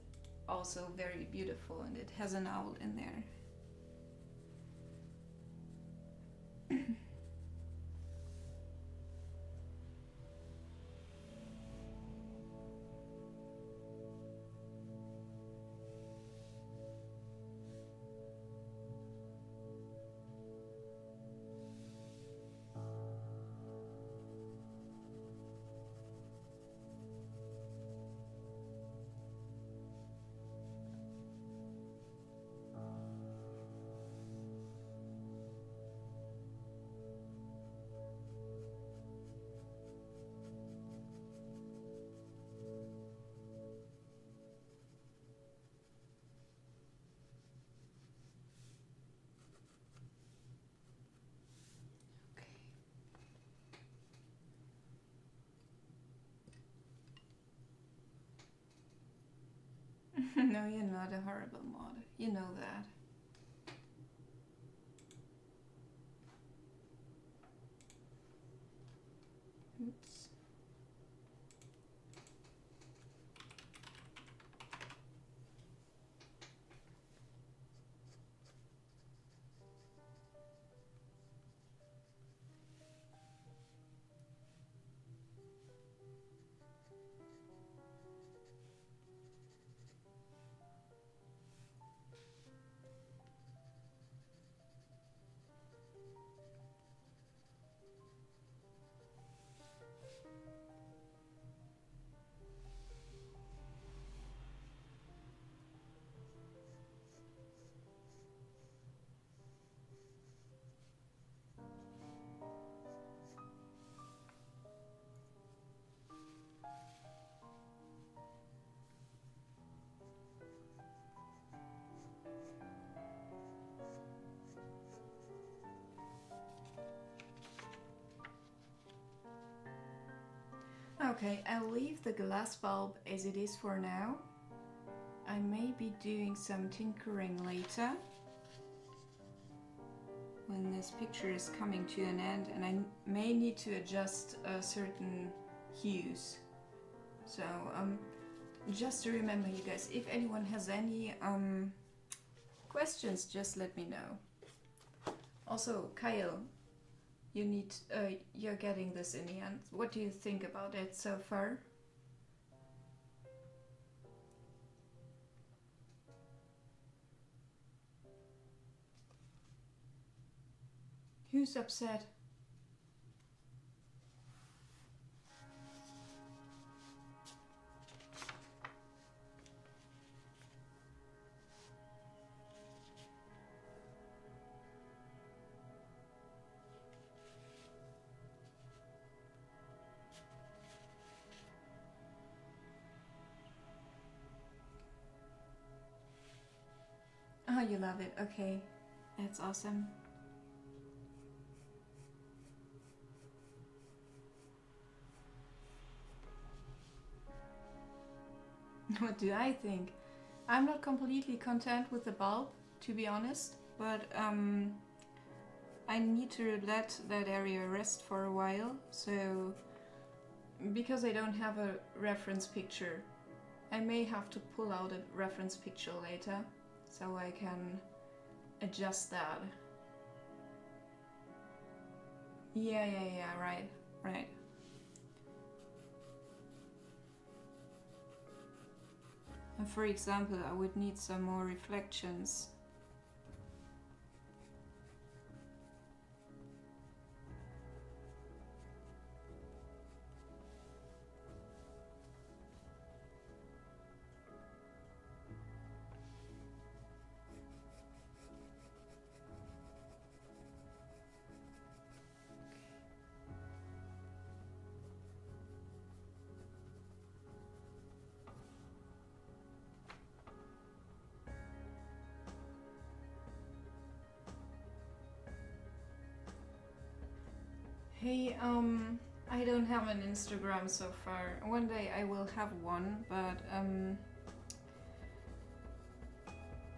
also very beautiful, and it has an owl in there. No, you're not a horrible mod. You know that. Oops. Okay, I'll leave the glass bulb as it is for now. I may be doing some tinkering later when this picture is coming to an end, and I may need to adjust certain hues. So just to remember, you guys, if anyone has any questions, just let me know. Also, Kyle, you're getting this in the end. What do you think about it so far? Who's upset? Oh, you love it. Okay, that's awesome. What do I think? I'm not completely content with the bulb, to be honest, but I need to let that area rest for a while, so because I don't have a reference picture, I may have to pull out a reference picture later, so I can adjust that. Yeah, right. And for example, I would need some more reflections. Hey, I don't have an Instagram so far. One day I will have one, but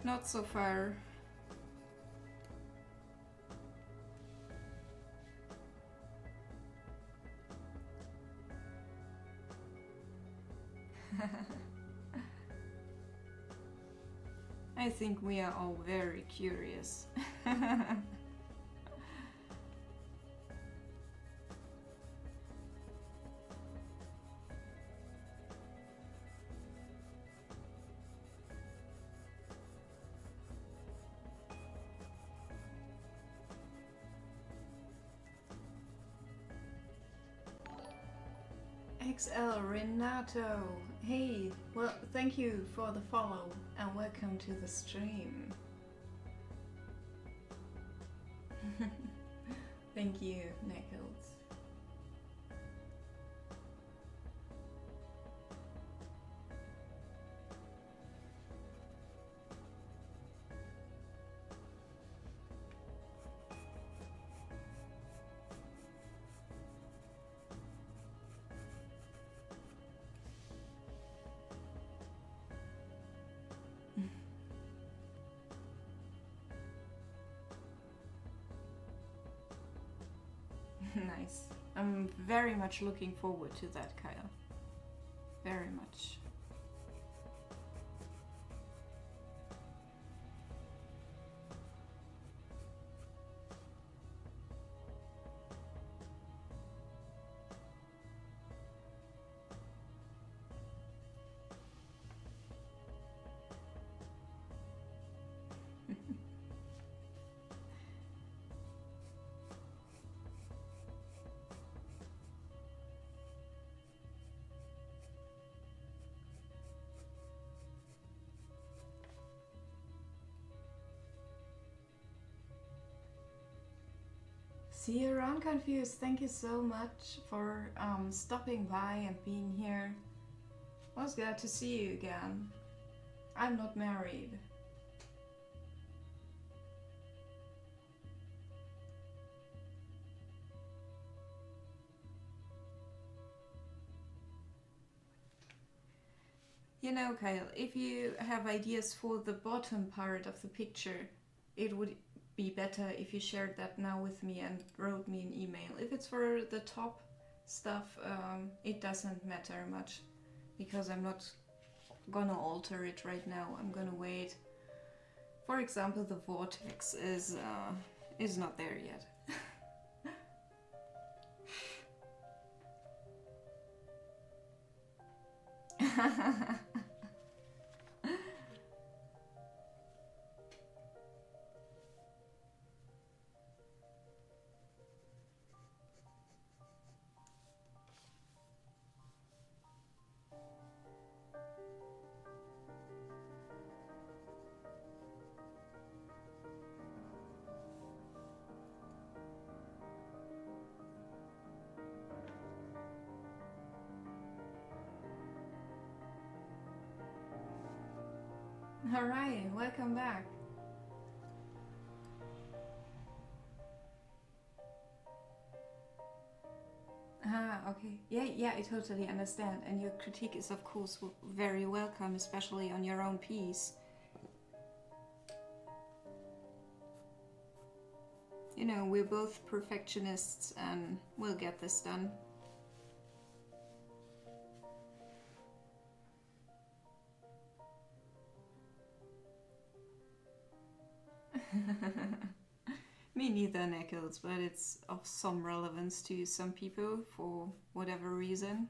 not so far. I think we are all very curious. XL Renato, hey, well, thank you for the follow and welcome to the stream. Thank you, Nichols. Nice. I'm very much looking forward to that, Kyle. Very much. See you around, Confused. Thank you so much for stopping by and being here. I was glad to see you again. I'm not married. You know, Kyle, if you have ideas for the bottom part of the picture, it would be better if you shared that now with me and wrote me an email. If it's for the top stuff, it doesn't matter much because I'm not gonna alter it right now. I'm gonna wait. For example, the vortex is not there yet. All right, welcome back. Ah, okay. Yeah, I totally understand. And your critique is, of course, very welcome, especially on your own piece. You know, we're both perfectionists and we'll get this done. Me neither, Nichols, but it's of some relevance to some people for whatever reason.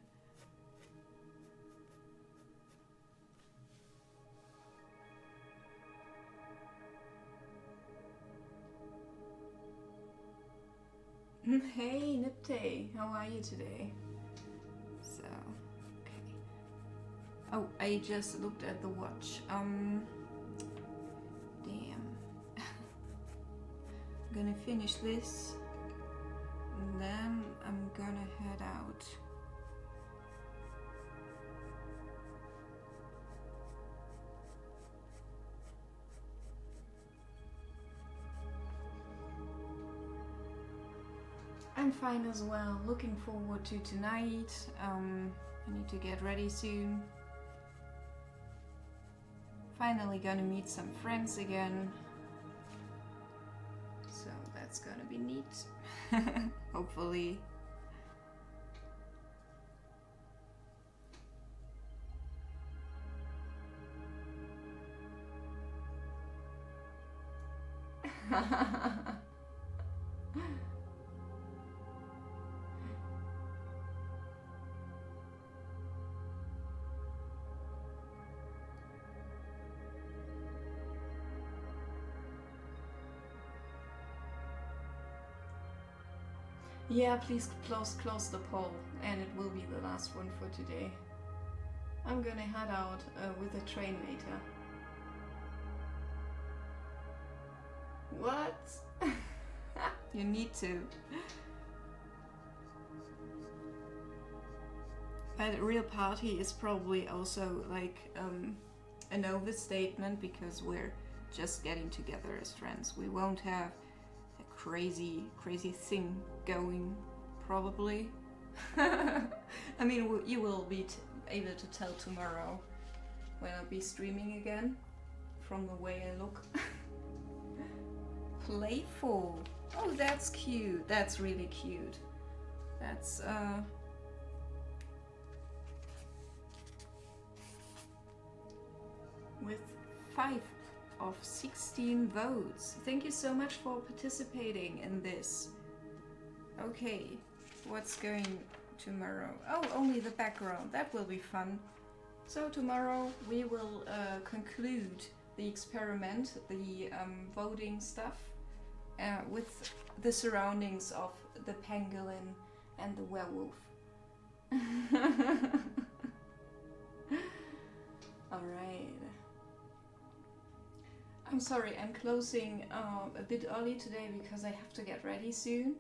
Hey, Nipte, how are you today? So, okay. Oh, I just looked at the watch. Damn. I'm gonna finish this, and then I'm gonna head out. I'm fine as well. Looking forward to tonight. I need to get ready soon. Finally gonna meet some friends again. So that's gonna be neat. Hopefully. Yeah, please close the poll, and it will be the last one for today. I'm gonna head out with the train later. What? You need to. But a real party is probably also like an overstatement, because we're just getting together as friends. We won't have crazy thing going, probably. I mean, you will be able to tell tomorrow when I'll be streaming again, from the way I look. Playful. Oh, that's cute. That's really cute. That's with 5 of 16 votes. Thank you so much for participating in this. Okay, what's going tomorrow? Oh, only the background. That will be fun. So tomorrow we will conclude the experiment, the voting stuff, with the surroundings of the pangolin and the werewolf. Alright. I'm sorry, I'm closing a bit early today because I have to get ready soon,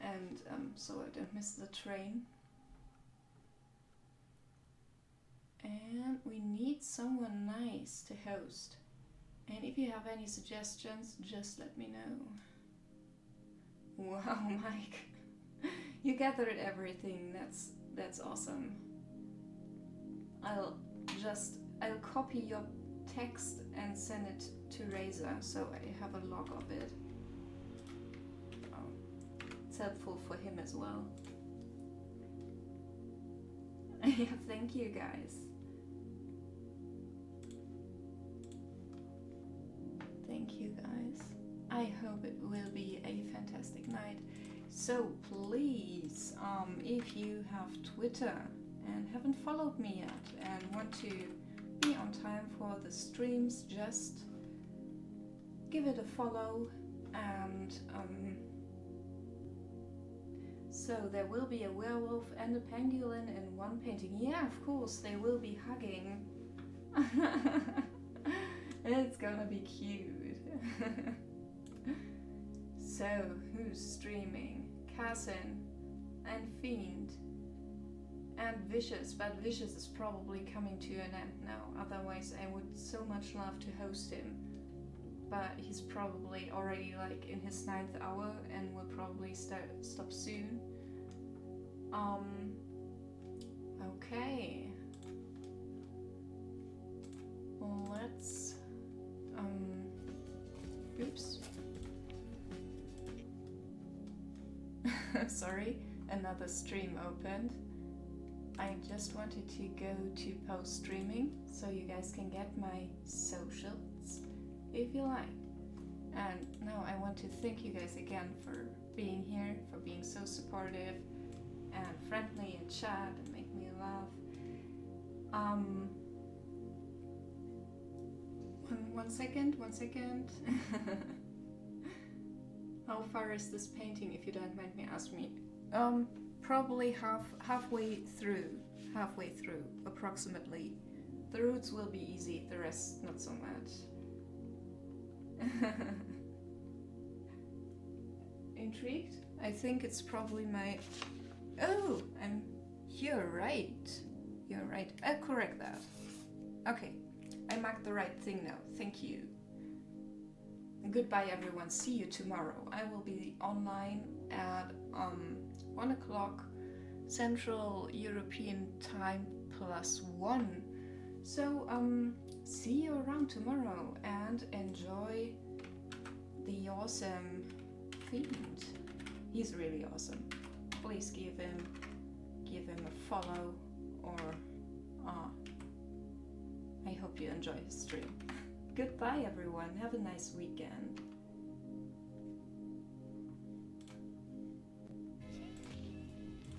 and so I don't miss the train. And we need someone nice to host. And if you have any suggestions, just let me know. Wow, Mike, you gathered everything. That's awesome. I'll copy your text and send it to Razor, so I have a log of it. It's helpful for him as well. Yeah, thank you guys. Thank you guys. I hope it will be a fantastic night. So please, if you have Twitter and haven't followed me yet and want to be on time for the streams, just give it a follow. And so there will be a werewolf and a pangolin in one painting. Yeah, of course, they will be hugging. It's gonna be cute. So, who's streaming? Cassin and Fiend and Vicious, but Vicious is probably coming to an end now. Otherwise, I would so much love to host him. But he's probably already like in his 9th hour and will probably stop soon. Okay. Let's oops. Sorry, another stream opened. I just wanted to go to post streaming so you guys can get my socials if you like. And now I want to thank you guys again for being here, for being so supportive and friendly in chat and make me laugh. One second. How far is this painting, if you don't mind me asking me? Probably halfway through, approximately. The roots will be easy, the rest not so much. Intrigued? I think it's probably my... Oh, you're right. I'll correct that. Okay, I marked the right thing now. Thank you. Goodbye everyone, see you tomorrow. I will be online at 1 o'clock Central European Time +1. So see you around tomorrow and enjoy the awesome Fiend. He's really awesome. Please give him a follow, or I hope you enjoy his stream. Goodbye everyone, have a nice weekend.